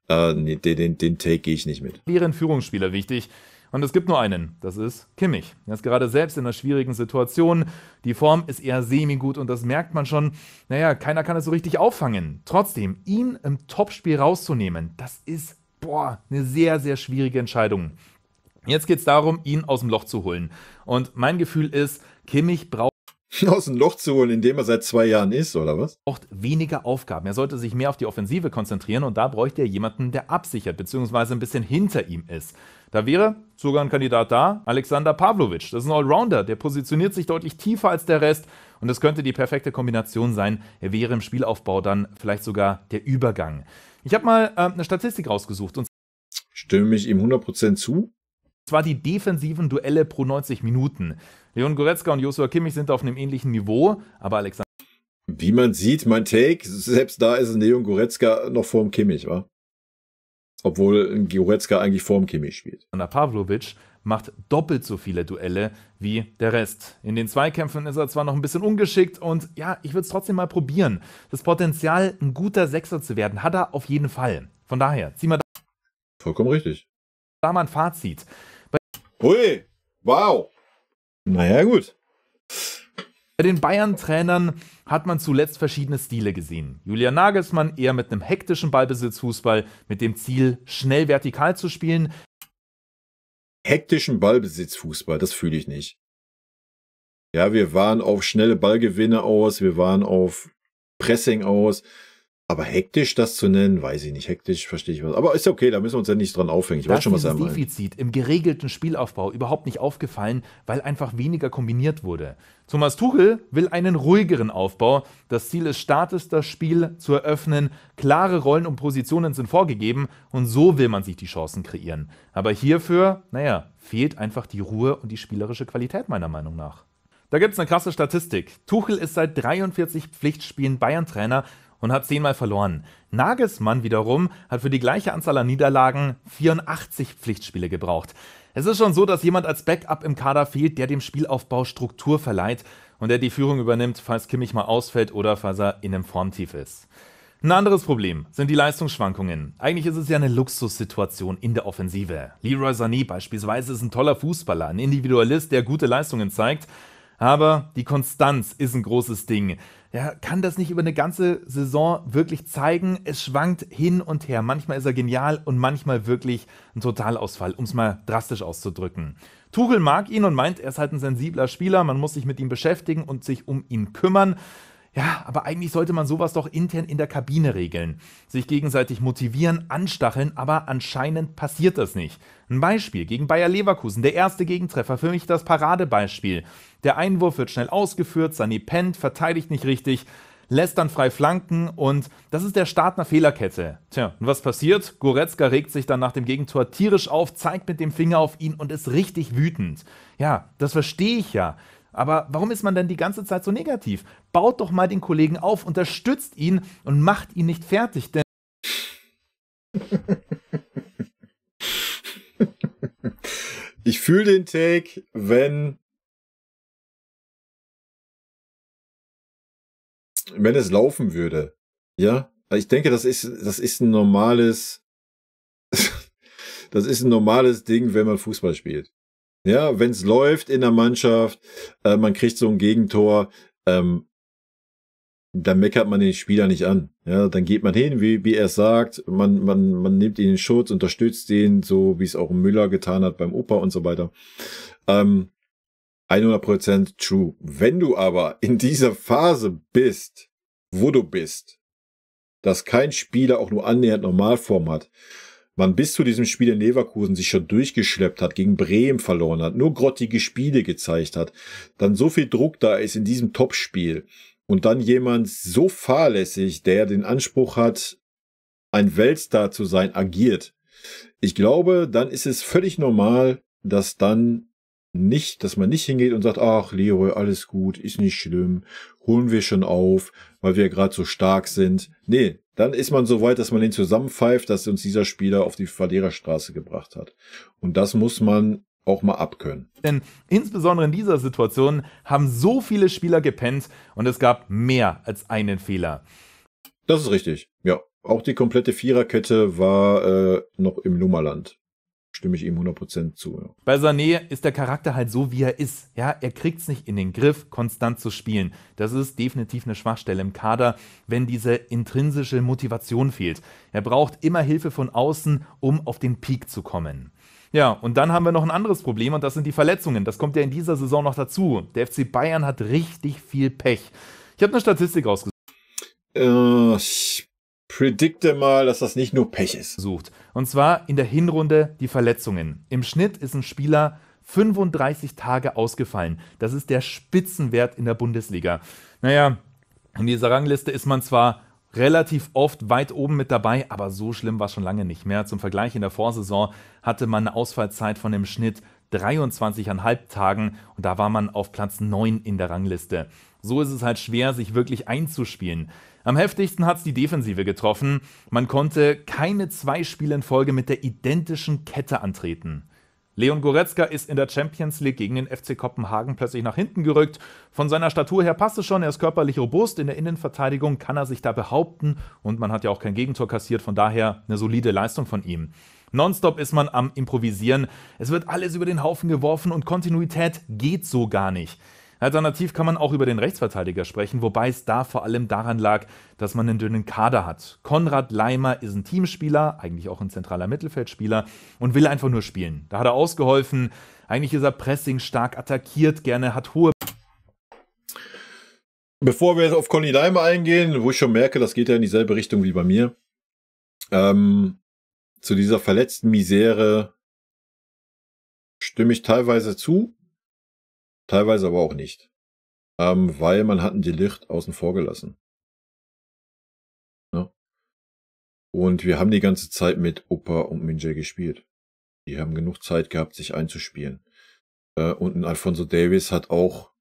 nee, den Take gehe ich nicht mit. Wäre ein Führungsspieler wichtig. Und es gibt nur einen, das ist Kimmich. Er ist gerade selbst in einer schwierigen Situation. Die Form ist eher semi-gut und das merkt man schon. Naja, keiner kann es so richtig auffangen. Trotzdem, ihn im Topspiel rauszunehmen, das ist, eine sehr, sehr schwierige Entscheidung. Jetzt geht es darum, ihn aus dem Loch zu holen. Und mein Gefühl ist, Kimmich braucht aus dem Loch zu holen, in dem er seit 2 Jahren ist, oder was? Weniger Aufgaben. Er sollte sich mehr auf die Offensive konzentrieren und da bräuchte er jemanden, der absichert, beziehungsweise ein bisschen hinter ihm ist. Da wäre sogar ein Kandidat da, Alexander Pavlovic. Das ist ein Allrounder, der positioniert sich deutlich tiefer als der Rest und das könnte die perfekte Kombination sein. Er wäre im Spielaufbau dann vielleicht sogar der Übergang. Ich habe mal eine Statistik rausgesucht und stimme ich ihm 100% zu. zwar die defensiven Duelle pro 90 Minuten. Leon Goretzka und Joshua Kimmich sind auf einem ähnlichen Niveau, aber Alexander... Wie man sieht, mein Take, selbst da ist Leon Goretzka noch vorm Kimmich, wa? Obwohl Goretzka eigentlich vorm Kimmich spielt. Pavlovic macht doppelt so viele Duelle wie der Rest. In den Zweikämpfen ist er zwar noch ein bisschen ungeschickt und ja, ich würde es trotzdem mal probieren. Das Potenzial, ein guter Sechser zu werden, hat er auf jeden Fall. Von daher, ziehen wir Vollkommen richtig. da mal ein Fazit. Hui, wow. Naja, gut. Bei den Bayern-Trainern hat man zuletzt verschiedene Stile gesehen. Julian Nagelsmann eher mit einem hektischen Ballbesitzfußball, mit dem Ziel, schnell vertikal zu spielen. Hektischen Ballbesitzfußball, das fühle ich nicht. Ja, wir waren auf schnelle Ballgewinne aus, wir waren auf Pressing aus. Aber hektisch das zu nennen, weiß ich nicht. Hektisch verstehe ich was. Aber ist okay, da müssen wir uns ja nicht dran aufhängen. Ich weiß schon, was er meint. Das Defizit im geregelten Spielaufbau überhaupt nicht aufgefallen, weil einfach weniger kombiniert wurde. Thomas Tuchel will einen ruhigeren Aufbau. Das Ziel ist statisch, das Spiel zu eröffnen. Klare Rollen und Positionen sind vorgegeben und so will man sich die Chancen kreieren. Aber hierfür, fehlt einfach die Ruhe und die spielerische Qualität meiner Meinung nach. Da gibt es eine krasse Statistik. Tuchel ist seit 43 Pflichtspielen Bayern-Trainer und hat 10-mal verloren. Nagelsmann wiederum hat für die gleiche Anzahl an Niederlagen 84 Pflichtspiele gebraucht. Es ist schon so, dass jemand als Backup im Kader fehlt, der dem Spielaufbau Struktur verleiht und der die Führung übernimmt, falls Kimmich mal ausfällt oder falls er in einem Formtief ist. Ein anderes Problem sind die Leistungsschwankungen. Eigentlich ist es ja eine Luxussituation in der Offensive. Leroy Sané beispielsweise ist ein toller Fußballer, ein Individualist, der gute Leistungen zeigt. Aber die Konstanz ist ein großes Ding. Er kann das nicht über eine ganze Saison wirklich zeigen. Es schwankt hin und her. Manchmal ist er genial und manchmal wirklich ein Totalausfall, um es mal drastisch auszudrücken. Tuchel mag ihn und meint, er ist halt ein sensibler Spieler. Man muss sich mit ihm beschäftigen und sich um ihn kümmern. Ja, aber eigentlich sollte man sowas doch intern in der Kabine regeln. Sich gegenseitig motivieren, anstacheln, aber anscheinend passiert das nicht. Ein Beispiel gegen Bayer Leverkusen, der erste Gegentreffer, für mich das Paradebeispiel. Der Einwurf wird schnell ausgeführt, Sané pennt, verteidigt nicht richtig, lässt dann frei flanken und das ist der Start einer Fehlerkette. Tja, und was passiert? Goretzka regt sich dann nach dem Gegentor tierisch auf, zeigt mit dem Finger auf ihn und ist richtig wütend. Ja, das verstehe ich ja. Aber warum ist man denn die ganze Zeit so negativ? Baut doch mal den Kollegen auf, unterstützt ihn und macht ihn nicht fertig, denn ich fühle den Take, wenn es laufen würde. Ja, ich denke, das ist ein normales Ding, wenn man Fußball spielt. Ja, wenn es läuft in der Mannschaft, man kriegt so ein Gegentor, dann meckert man den Spieler nicht an. Ja, dann geht man hin, wie er es sagt, man nimmt ihn in Schutz, unterstützt ihn, so wie es auch Müller getan hat beim Opa und so weiter. 100% true. Wenn du aber in dieser Phase bist, wo du bist, dass kein Spieler auch nur annähernd Normalform hat, man bis zu diesem Spiel in Leverkusen sich schon durchgeschleppt hat, gegen Bremen verloren hat, nur grottige Spiele gezeigt hat, dann so viel Druck da ist in diesem Topspiel und dann jemand so fahrlässig, der den Anspruch hat, ein Weltstar zu sein, agiert. Ich glaube, dann ist es völlig normal, dass man nicht hingeht und sagt, ach Leroy, alles gut, ist nicht schlimm, holen wir schon auf, weil wir gerade so stark sind. Nee, dann ist man so weit, dass man den zusammenpfeift, dass uns dieser Spieler auf die Verliererstraße gebracht hat. Und das muss man auch mal abkönnen. Denn insbesondere in dieser Situation haben so viele Spieler gepennt und es gab mehr als einen Fehler. Das ist richtig, ja. Auch die komplette Viererkette war noch im Nummerland. Stimme ich ihm 100% zu. Ja. Bei Sané ist der Charakter halt so, wie er ist. Ja, er kriegt es nicht in den Griff, konstant zu spielen. Das ist definitiv eine Schwachstelle im Kader, wenn diese intrinsische Motivation fehlt. Er braucht immer Hilfe von außen, um auf den Peak zu kommen. Ja, und dann haben wir noch ein anderes Problem und das sind die Verletzungen. Das kommt ja in dieser Saison noch dazu. Der FC Bayern hat richtig viel Pech. Ich habe eine Statistik rausgesucht. Ich predikte mal, dass das nicht nur Pech ist. Und zwar in der Hinrunde die Verletzungen. Im Schnitt ist ein Spieler 35 Tage ausgefallen. Das ist der Spitzenwert in der Bundesliga. Naja, in dieser Rangliste ist man zwar relativ oft weit oben mit dabei, aber so schlimm war es schon lange nicht mehr. Zum Vergleich, in der Vorsaison hatte man eine Ausfallzeit von im Schnitt 23,5 Tagen und da war man auf Platz 9 in der Rangliste. So ist es halt schwer, sich wirklich einzuspielen. Am heftigsten hat es die Defensive getroffen. Man konnte keine 2 Spiele in Folge mit der identischen Kette antreten. Leon Goretzka ist in der Champions League gegen den FC Kopenhagen plötzlich nach hinten gerückt. Von seiner Statur her passt es schon, er ist körperlich robust, in der Innenverteidigung kann er sich da behaupten und man hat ja auch kein Gegentor kassiert, von daher eine solide Leistung von ihm. Nonstop ist man am Improvisieren, es wird alles über den Haufen geworfen und Kontinuität geht so gar nicht. Alternativ kann man auch über den Rechtsverteidiger sprechen, wobei es da vor allem daran lag, dass man einen dünnen Kader hat. Konrad Laimer ist ein Teamspieler, eigentlich auch ein zentraler Mittelfeldspieler und will einfach nur spielen. Da hat er ausgeholfen, eigentlich ist er pressing stark, attackiert gerne, hat hohe... Bevor wir jetzt auf Conny Laimer eingehen, wo ich schon merke, das geht ja in dieselbe Richtung wie bei mir, zu dieser verletzten Misere stimme ich teilweise zu, teilweise aber auch nicht. Weil man hat einen De Ligt außen vor gelassen. Ja. Und wir haben die ganze Zeit mit Opa und Min-jae gespielt. Die haben genug Zeit gehabt, sich einzuspielen. Und ein Alphonso Davies hat auch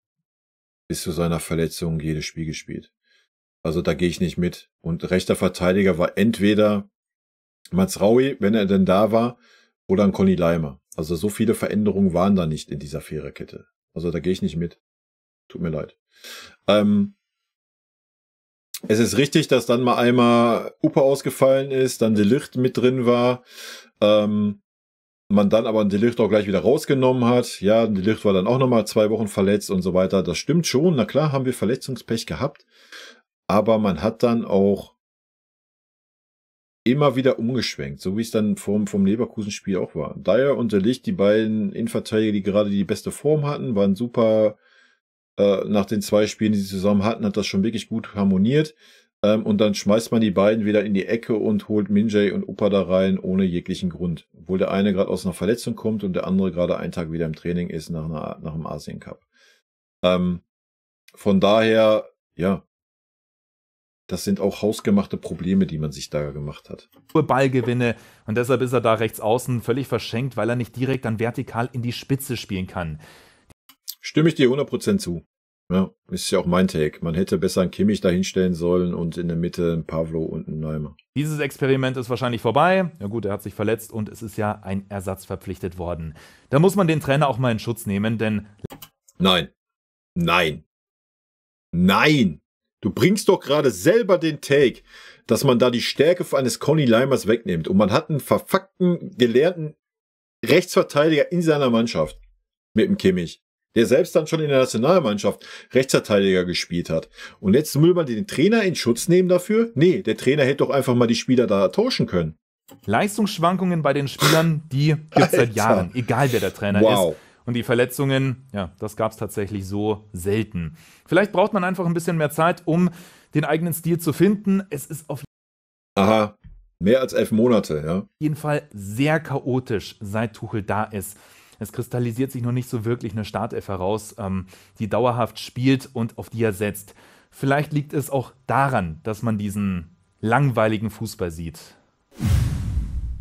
bis zu seiner Verletzung jedes Spiel gespielt. Also da gehe ich nicht mit. Und rechter Verteidiger war entweder Mazraoui, wenn er denn da war, oder ein Conny Laimer. Also so viele Veränderungen waren da nicht in dieser Viererkette. Also da gehe ich nicht mit. Tut mir leid. Es ist richtig, dass dann mal einmal Upa ausgefallen ist, dann De Ligt mit drin war. Man dann aber De Ligt auch gleich wieder rausgenommen hat. Ja, De Ligt war dann auch nochmal 2 Wochen verletzt und so weiter. Das stimmt schon. Na klar, haben wir Verletzungspech gehabt. Aber man hat dann auch immer wieder umgeschwenkt, so wie es dann vom Leverkusen-Spiel auch war. Dyer und De Ligt, die beiden Innenverteidiger, die gerade die beste Form hatten, waren super. Nach den 2 Spielen, die sie zusammen hatten, hat das schon wirklich gut harmoniert. Und dann schmeißt man die beiden wieder in die Ecke und holt Min-jae und Opa da rein, ohne jeglichen Grund. Obwohl der eine gerade aus einer Verletzung kommt und der andere gerade einen Tag wieder im Training ist nach dem Asien Cup. Von daher, ja, das sind auch hausgemachte Probleme, die man sich da gemacht hat. Ballgewinne und deshalb ist er da rechts außen völlig verschenkt, weil er nicht direkt dann vertikal in die Spitze spielen kann. Stimme ich dir 100% zu. Ja, ist ja auch mein Take. Man hätte besser einen Kimmich da hinstellen sollen und in der Mitte einen Pavlo und einen Laimer. Dieses Experiment ist wahrscheinlich vorbei. Ja gut, er hat sich verletzt und es ist ja ein Ersatz verpflichtet worden. Da muss man den Trainer auch mal in Schutz nehmen, denn... Nein. Nein. Nein. Du bringst doch gerade selber den Take, dass man da die Stärke eines Conny Laimers wegnimmt. Und man hat einen verfuckten, gelernten Rechtsverteidiger in seiner Mannschaft mit dem Kimmich, der selbst dann schon in der Nationalmannschaft Rechtsverteidiger gespielt hat. Und jetzt will man den Trainer in Schutz nehmen dafür? Nee, der Trainer hätte doch einfach mal die Spieler da tauschen können. Leistungsschwankungen bei den Spielern, die gibt es seit Jahren, egal wer der Trainer ist. Und die Verletzungen, ja, das gab es tatsächlich so selten. Vielleicht braucht man einfach ein bisschen mehr Zeit, um den eigenen Stil zu finden. Es ist auf... Aha, Mehr als 11 Monate, ja. Auf jeden Fall sehr chaotisch, seit Tuchel da ist. Es kristallisiert sich noch nicht so wirklich eine Startelf heraus, die dauerhaft spielt und auf die er setzt. Vielleicht liegt es auch daran, dass man diesen langweiligen Fußball sieht.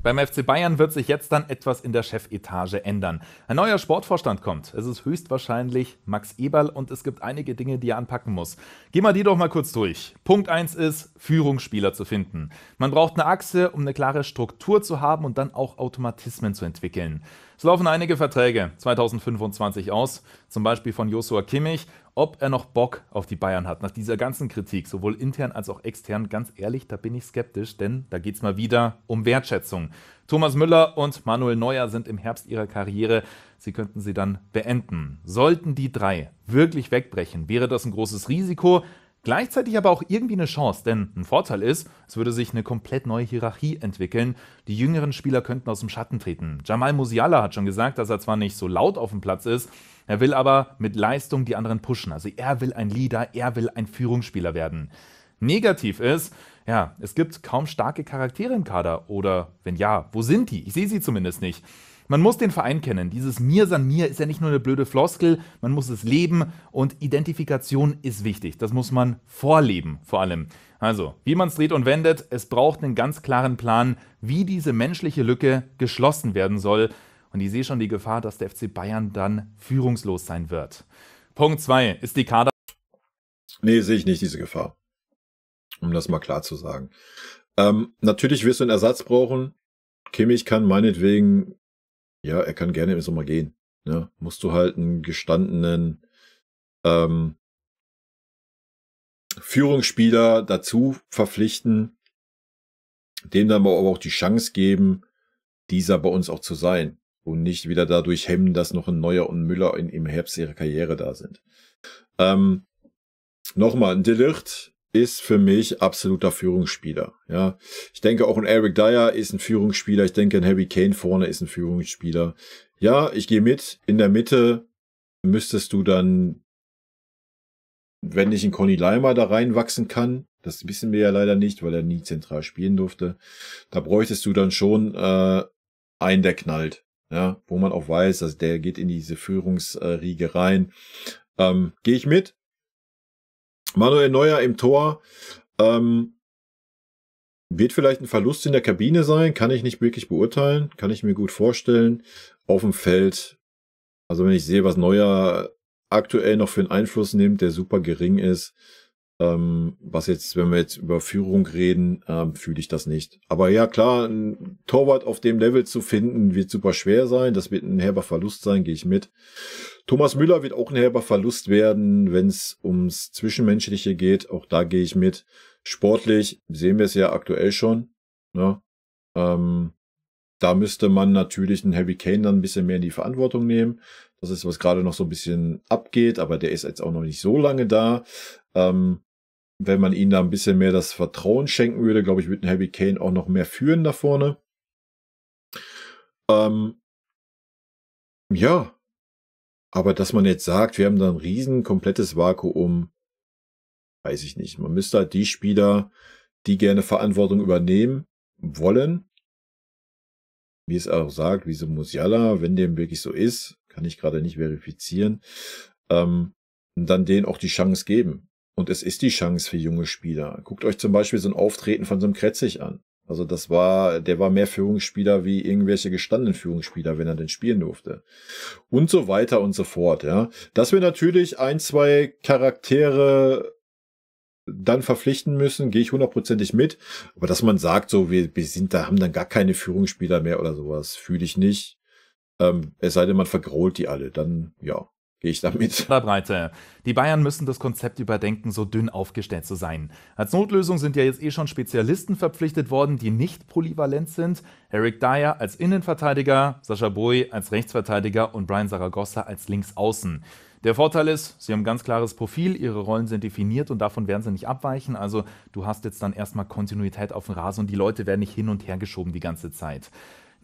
Beim FC Bayern wird sich jetzt dann etwas in der Chefetage ändern. Ein neuer Sportvorstand kommt. Es ist höchstwahrscheinlich Max Eberl und es gibt einige Dinge, die er anpacken muss. Gehen wir die doch mal kurz durch. Punkt 1 ist, Führungsspieler zu finden. Man braucht eine Achse, um eine klare Struktur zu haben und dann auch Automatismen zu entwickeln. Es laufen einige Verträge 2025 aus, zum Beispiel von Joshua Kimmich. Ob er noch Bock auf die Bayern hat, nach dieser ganzen Kritik, sowohl intern als auch extern, ganz ehrlich, da bin ich skeptisch, denn da geht es mal wieder um Wertschätzung. Thomas Müller und Manuel Neuer sind im Herbst ihrer Karriere, sie könnten sie dann beenden. Sollten die drei wirklich wegbrechen, wäre das ein großes Risiko, gleichzeitig aber auch irgendwie eine Chance, denn ein Vorteil ist, es würde sich eine komplett neue Hierarchie entwickeln. Die jüngeren Spieler könnten aus dem Schatten treten. Jamal Musiala hat schon gesagt, dass er zwar nicht so laut auf dem Platz ist, er will aber mit Leistung die anderen pushen. Also er will ein Leader, er will ein Führungsspieler werden. Negativ ist, ja, es gibt kaum starke Charaktere im Kader. Oder wenn ja, wo sind die? Ich sehe sie zumindest nicht. Man muss den Verein kennen. Dieses Mir san mir ist ja nicht nur eine blöde Floskel, man muss es leben und Identifikation ist wichtig. Das muss man vorleben vor allem. Also, wie man es dreht und wendet, es braucht einen ganz klaren Plan, wie diese menschliche Lücke geschlossen werden soll. Und ich sehe schon die Gefahr, dass der FC Bayern dann führungslos sein wird. Punkt 2 ist die Kader. Nee, sehe ich nicht diese Gefahr. Um das mal klar zu sagen. Natürlich wirst du einen Ersatz brauchen. Kimmich kann meinetwegen, ja, er kann gerne im Sommer gehen. Ne? Musst du halt einen gestandenen Führungsspieler dazu verpflichten, dem dann aber auch die Chance geben, dieser bei uns auch zu sein. Und nicht wieder dadurch hemmen, dass noch ein Neuer und Müller im Herbst ihrer Karriere da sind. Nochmal, ein De Ligt ist für mich absoluter Führungsspieler. Ja, ich denke auch ein Eric Dyer ist ein Führungsspieler. Ich denke ein Harry Kane vorne ist ein Führungsspieler. Ja, ich gehe mit. In der Mitte müsstest du dann, wenn nicht ein Conny Leimer da reinwachsen kann, das wissen wir ja leider nicht, weil er nie zentral spielen durfte, da bräuchtest du dann schon einen, der knallt. Ja, wo man auch weiß, also der geht in diese Führungsriege rein. Gehe ich mit. Manuel Neuer im Tor wird vielleicht ein Verlust in der Kabine sein, kann ich nicht wirklich beurteilen, kann ich mir gut vorstellen. Auf dem Feld, also wenn ich sehe, was Neuer aktuell noch für einen Einfluss nimmt, der super gering ist, was jetzt, wenn wir jetzt über Führung reden, fühle ich das nicht. Aber ja, klar, ein Torwart auf dem Level zu finden, wird super schwer sein. Das wird ein herber Verlust sein, gehe ich mit. Thomas Müller wird auch ein herber Verlust werden, wenn es ums Zwischenmenschliche geht. Auch da gehe ich mit. Sportlich sehen wir es ja aktuell schon. Ne? Da müsste man natürlich einen Harry Kane dann ein bisschen mehr in die Verantwortung nehmen. Das ist, was gerade noch so ein bisschen abgeht, aber der ist jetzt auch noch nicht so lange da. Wenn man ihnen da ein bisschen mehr das Vertrauen schenken würde, glaube ich, würde ein Harry Kane auch noch mehr führen da vorne. Ja, aber dass man jetzt sagt, wir haben da ein riesen komplettes Vakuum, weiß ich nicht. Man müsste halt die Spieler, die gerne Verantwortung übernehmen wollen, wie es auch sagt, wie so Musiala, wenn dem wirklich so ist, kann ich gerade nicht verifizieren, und dann denen auch die Chance geben. Und es ist die Chance für junge Spieler. Guckt euch zum Beispiel so ein Auftreten von so einem Kretzig an. Also der war mehr Führungsspieler wie irgendwelche gestandenen Führungsspieler, wenn er denn spielen durfte. Und so weiter und so fort, ja. Dass wir natürlich 1, 2 Charaktere dann verpflichten müssen, gehe ich 100%ig mit. Aber dass man sagt, so, wir sind da, haben dann gar keine Führungsspieler mehr oder sowas, fühle ich nicht. Es sei denn, man vergrault die alle, dann, ja. Gehe ich damit. Breite. Die Bayern müssen das Konzept überdenken, so dünn aufgestellt zu sein. Als Notlösung sind ja jetzt schon Spezialisten verpflichtet worden, die nicht polyvalent sind. Eric Dyer als Innenverteidiger, Sascha Boey als Rechtsverteidiger und Brian Zaragoza als Linksaußen. Der Vorteil ist, sie haben ein ganz klares Profil, ihre Rollen sind definiert und davon werden sie nicht abweichen. Also du hast jetzt dann erstmal Kontinuität auf dem Rasen und die Leute werden nicht hin und her geschoben die ganze Zeit.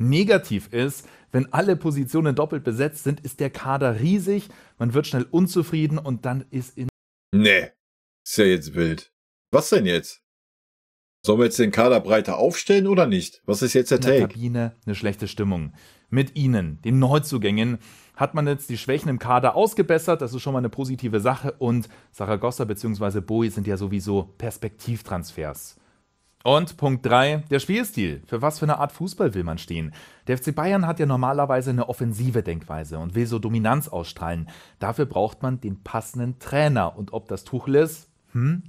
Negativ ist, wenn alle Positionen doppelt besetzt sind, ist der Kader riesig, man wird schnell unzufrieden und dann ist Nee, ist ja jetzt wild. Was denn jetzt? Sollen wir jetzt den Kader breiter aufstellen oder nicht? Was ist jetzt der In der Take? Kabine eine schlechte Stimmung. Mit ihnen, den Neuzugängen, hat man jetzt die Schwächen im Kader ausgebessert. Das ist schon mal eine positive Sache. Und Saragossa bzw. Bowie sind ja sowieso Perspektivtransfers. Und Punkt 3, der Spielstil. Für was für eine Art Fußball will man stehen? Der FC Bayern hat ja normalerweise eine offensive Denkweise und will so Dominanz ausstrahlen. Dafür braucht man den passenden Trainer. Und ob das Tuchel ist?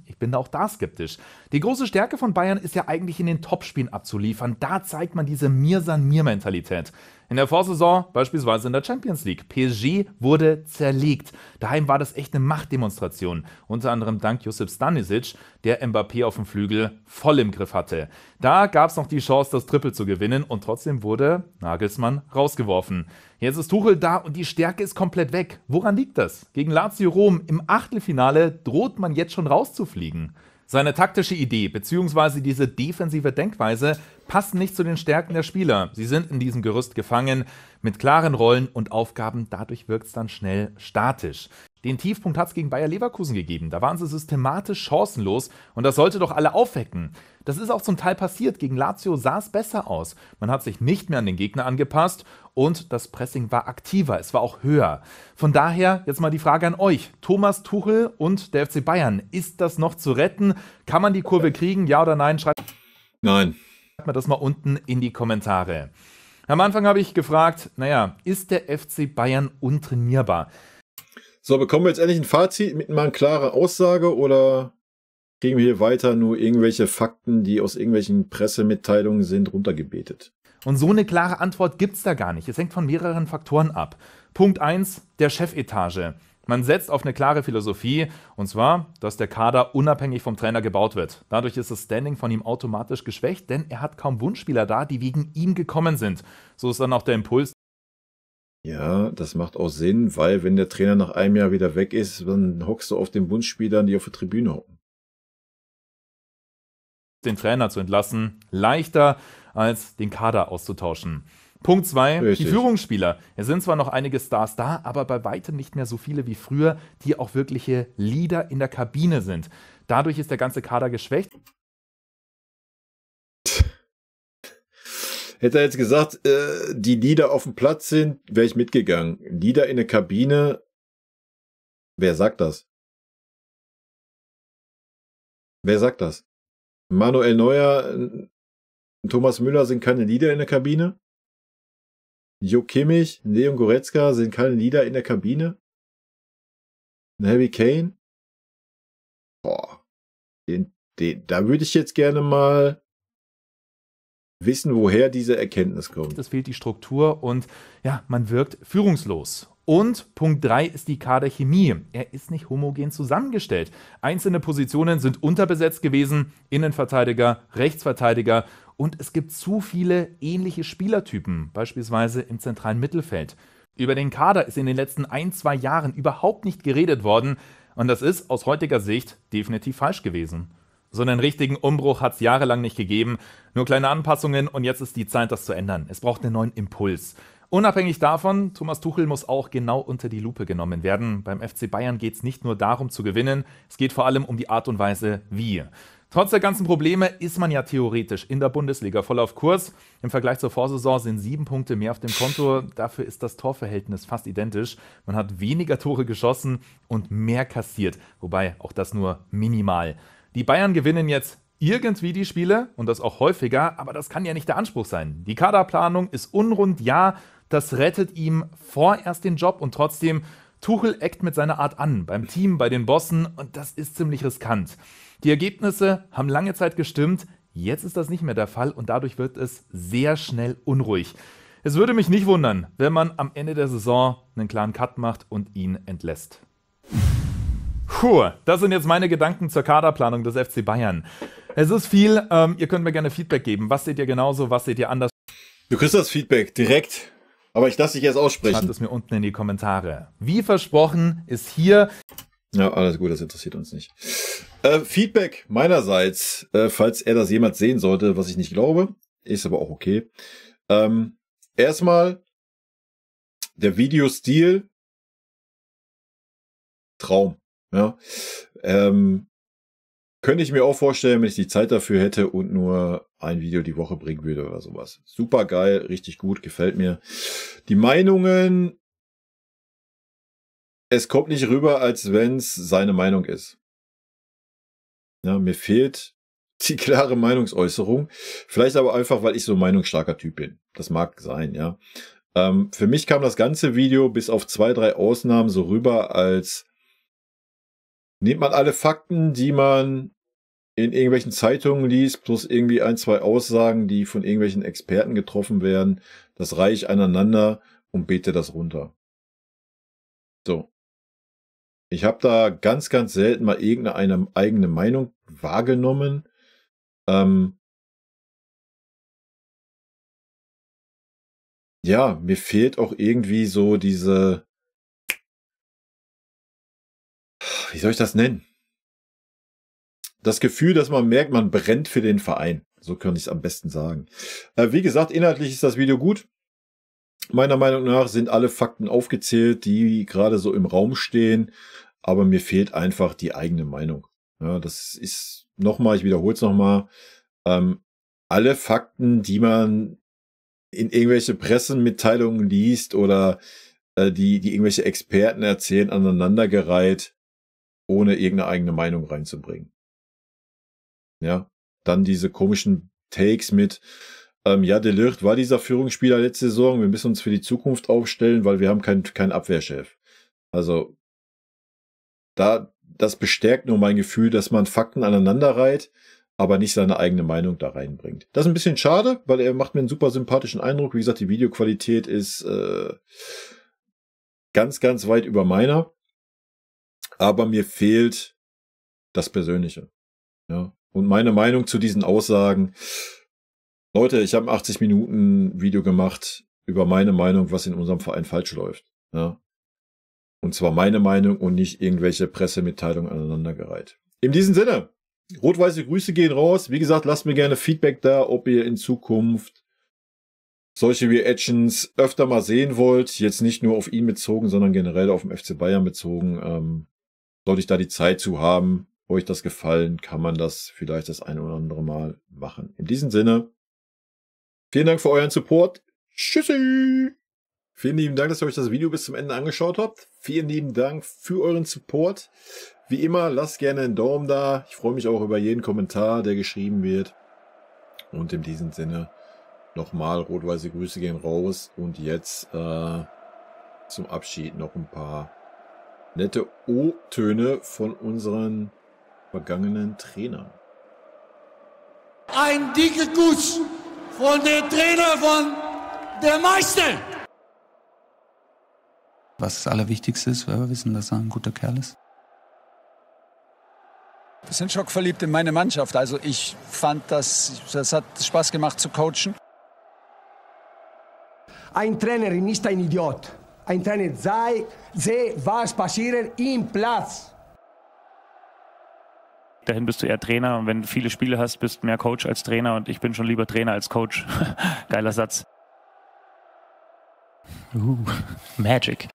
Ich bin da auch da skeptisch. Die große Stärke von Bayern ist ja eigentlich in den Topspielen abzuliefern. Da zeigt man diese Mir-San-Mir-Mentalität. In der Vorsaison, beispielsweise in der Champions League. PSG wurde zerlegt. Daheim war das echt eine Machtdemonstration. Unter anderem dank Josip Stanisic, der Mbappé auf dem Flügel voll im Griff hatte. Da gab es noch die Chance, das Triple zu gewinnen und trotzdem wurde Nagelsmann rausgeworfen. Jetzt ist Tuchel da und die Stärke ist komplett weg. Woran liegt das? Gegen Lazio Rom im Achtelfinale droht man jetzt schon rauszufliegen. Seine taktische Idee bzw. diese defensive Denkweise passen nicht zu den Stärken der Spieler. Sie sind in diesem Gerüst gefangen mit klaren Rollen und Aufgaben. Dadurch wirkt es dann schnell statisch. Den Tiefpunkt hat es gegen Bayer Leverkusen gegeben. Da waren sie systematisch chancenlos und das sollte doch alle aufwecken. Das ist auch zum Teil passiert. Gegen Lazio sah es besser aus. Man hat sich nicht mehr an den Gegner angepasst und das Pressing war aktiver, es war auch höher. Von daher jetzt mal die Frage an euch. Thomas Tuchel und der FC Bayern, ist das noch zu retten? Kann man die Kurve kriegen, ja oder nein? Schreibt Nein. mir das mal unten in die Kommentare. Am Anfang habe ich gefragt, ist der FC Bayern untrainierbar? So, bekommen wir jetzt endlich ein Fazit mit mal eine klare Aussage oder gehen wir hier weiter nur irgendwelche Fakten, die aus irgendwelchen Pressemitteilungen sind, runtergebetet? Und so eine klare Antwort gibt es da gar nicht. Es hängt von mehreren Faktoren ab. Punkt 1, der Chefetage. Man setzt auf eine klare Philosophie, und zwar, dass der Kader unabhängig vom Trainer gebaut wird. Dadurch ist das Standing von ihm automatisch geschwächt, denn er hat kaum Wunschspieler da, die wegen ihm gekommen sind. So ist dann auch der Impuls. Ja, das macht auch Sinn, weil wenn der Trainer nach einem Jahr wieder weg ist, dann hockst du auf den Wunschspielern, die auf der Tribüne hocken. Den Trainer zu entlassen, leichter als den Kader auszutauschen. Punkt 2, die Richtig. Führungsspieler. Es sind zwar noch einige Stars da, aber bei weitem nicht mehr so viele wie früher, die auch wirkliche Leader in der Kabine sind. Dadurch ist der ganze Kader geschwächt. Hätte er jetzt gesagt, die Leader auf dem Platz sind, wäre ich mitgegangen. Leader in der Kabine, wer sagt das? Wer sagt das? Manuel Neuer, Thomas Müller sind keine Leader in der Kabine? Jo Kimmich, Leon Goretzka sind keine Leader in der Kabine? Harry Kane? Boah, da würde ich jetzt gerne mal wissen, woher diese Erkenntnis kommt. Es fehlt die Struktur und man wirkt führungslos. Und Punkt 3 ist die Kaderchemie. Er ist nicht homogen zusammengestellt. Einzelne Positionen sind unterbesetzt gewesen, Innenverteidiger, Rechtsverteidiger und es gibt zu viele ähnliche Spielertypen, beispielsweise im zentralen Mittelfeld. Über den Kader ist in den letzten 1-2 Jahren überhaupt nicht geredet worden und das ist aus heutiger Sicht definitiv falsch gewesen. So einen richtigen Umbruch hat es jahrelang nicht gegeben, nur kleine Anpassungen und jetzt ist die Zeit, das zu ändern. Es braucht einen neuen Impuls. Unabhängig davon, Thomas Tuchel muss auch genau unter die Lupe genommen werden. Beim FC Bayern geht es nicht nur darum zu gewinnen, es geht vor allem um die Art und Weise, wie. Trotz der ganzen Probleme ist man ja theoretisch in der Bundesliga voll auf Kurs. Im Vergleich zur Vorsaison sind 7 Punkte mehr auf dem Konto. Dafür ist das Torverhältnis fast identisch. Man hat weniger Tore geschossen und mehr kassiert, wobei auch das nur minimal. Die Bayern gewinnen jetzt irgendwie die Spiele und das auch häufiger, aber das kann ja nicht der Anspruch sein. Die Kaderplanung ist unrund, ja, das rettet ihm vorerst den Job und trotzdem, Tuchel eckt mit seiner Art an, beim Team, bei den Bossen und das ist ziemlich riskant. Die Ergebnisse haben lange Zeit gestimmt, jetzt ist das nicht mehr der Fall und dadurch wird es sehr schnell unruhig. Es würde mich nicht wundern, wenn man am Ende der Saison einen klaren Cut macht und ihn entlässt. Das sind jetzt meine Gedanken zur Kaderplanung des FC Bayern. Es ist viel, ihr könnt mir gerne Feedback geben. Was seht ihr genauso, was seht ihr anders? Du kriegst das Feedback direkt, aber ich lasse dich jetzt aussprechen. Schreibt es mir unten in die Kommentare. Wie versprochen ist hier... Ja, alles gut, das interessiert uns nicht. Feedback meinerseits, falls er das jemals sehen sollte, was ich nicht glaube, ist aber auch okay. Erstmal, der Videostil, Traum. Ja, Könnte ich mir auch vorstellen, wenn ich die Zeit dafür hätte und nur ein Video die Woche bringen würde oder sowas. Super geil, richtig gut, gefällt mir. Die Meinungen, es kommt nicht rüber, als wenn es seine Meinung ist. Ja, mir fehlt die klare Meinungsäußerung. Vielleicht aber einfach, weil ich so ein meinungsstarker Typ bin. Das mag sein, ja. Für mich kam das ganze Video bis auf 2, 3 Ausnahmen so rüber, als nimmt man alle Fakten, die man in irgendwelchen Zeitungen liest, plus irgendwie 1, 2 Aussagen, die von irgendwelchen Experten getroffen werden, das reihe ich aneinander und bete das runter. So. Ich habe da ganz, ganz selten mal irgendeine eigene Meinung wahrgenommen. Ja, mir fehlt auch irgendwie so diese, wie soll ich das nennen? Das Gefühl, dass man merkt, man brennt für den Verein. So könnte ich es am besten sagen. Wie gesagt, inhaltlich ist das Video gut. Meiner Meinung nach sind alle Fakten aufgezählt, die gerade so im Raum stehen. Aber mir fehlt einfach die eigene Meinung. Ja, das ist nochmal, ich wiederhole es nochmal, alle Fakten, die man in irgendwelche Pressemitteilungen liest oder die irgendwelche Experten erzählen, aneinandergereiht, ohne irgendeine eigene Meinung reinzubringen. Ja, dann diese komischen Takes mit, ja, De Ligt war dieser Führungsspieler letzte Saison, wir müssen uns für die Zukunft aufstellen, weil wir haben keinen Abwehrchef. Also, das bestärkt nur mein Gefühl, dass man Fakten aneinanderreiht, aber nicht seine eigene Meinung da reinbringt. Das ist ein bisschen schade, weil er macht mir einen super sympathischen Eindruck. Wie gesagt, die Videoqualität ist ganz, ganz weit über meiner. Aber mir fehlt das Persönliche. Ja. Und meine Meinung zu diesen Aussagen. Leute, ich habe ein 80-Minuten-Video gemacht über meine Meinung, was in unserem Verein falsch läuft. Ja. Und zwar meine Meinung und nicht irgendwelche Pressemitteilungen aneinandergereiht. In diesem Sinne, rot-weiße Grüße gehen raus. Wie gesagt, lasst mir gerne Feedback da, ob ihr in Zukunft solche Reactions öfter mal sehen wollt. Jetzt nicht nur auf ihn bezogen, sondern generell auf den FC Bayern bezogen. Sollte ich da die Zeit zu haben, euch das gefallen, kann man das vielleicht das eine oder andere Mal machen. In diesem Sinne, vielen Dank für euren Support. Tschüssi! Vielen lieben Dank, dass ihr euch das Video bis zum Ende angeschaut habt. Vielen lieben Dank für euren Support. Wie immer, lasst gerne einen Daumen da. Ich freue mich auch über jeden Kommentar, der geschrieben wird. Und in diesem Sinne nochmal rot-weiße Grüße gehen raus. Und jetzt zum Abschied noch ein paar nette O-Töne von unseren vergangenen Trainern. Ein dicker Kuss von dem Trainer von der Meister. Was das Allerwichtigste ist, weil wir wissen, dass er ein guter Kerl ist. Wir sind schockverliebt in meine Mannschaft. Also ich fand, das hat Spaß gemacht zu coachen. Ein Trainer ist nicht ein Idiot. Ein Trainer sehe, was passiert im Platz. Dahin bist du eher Trainer und wenn du viele Spiele hast, bist du mehr Coach als Trainer und ich bin schon lieber Trainer als Coach. Geiler Satz. Magic.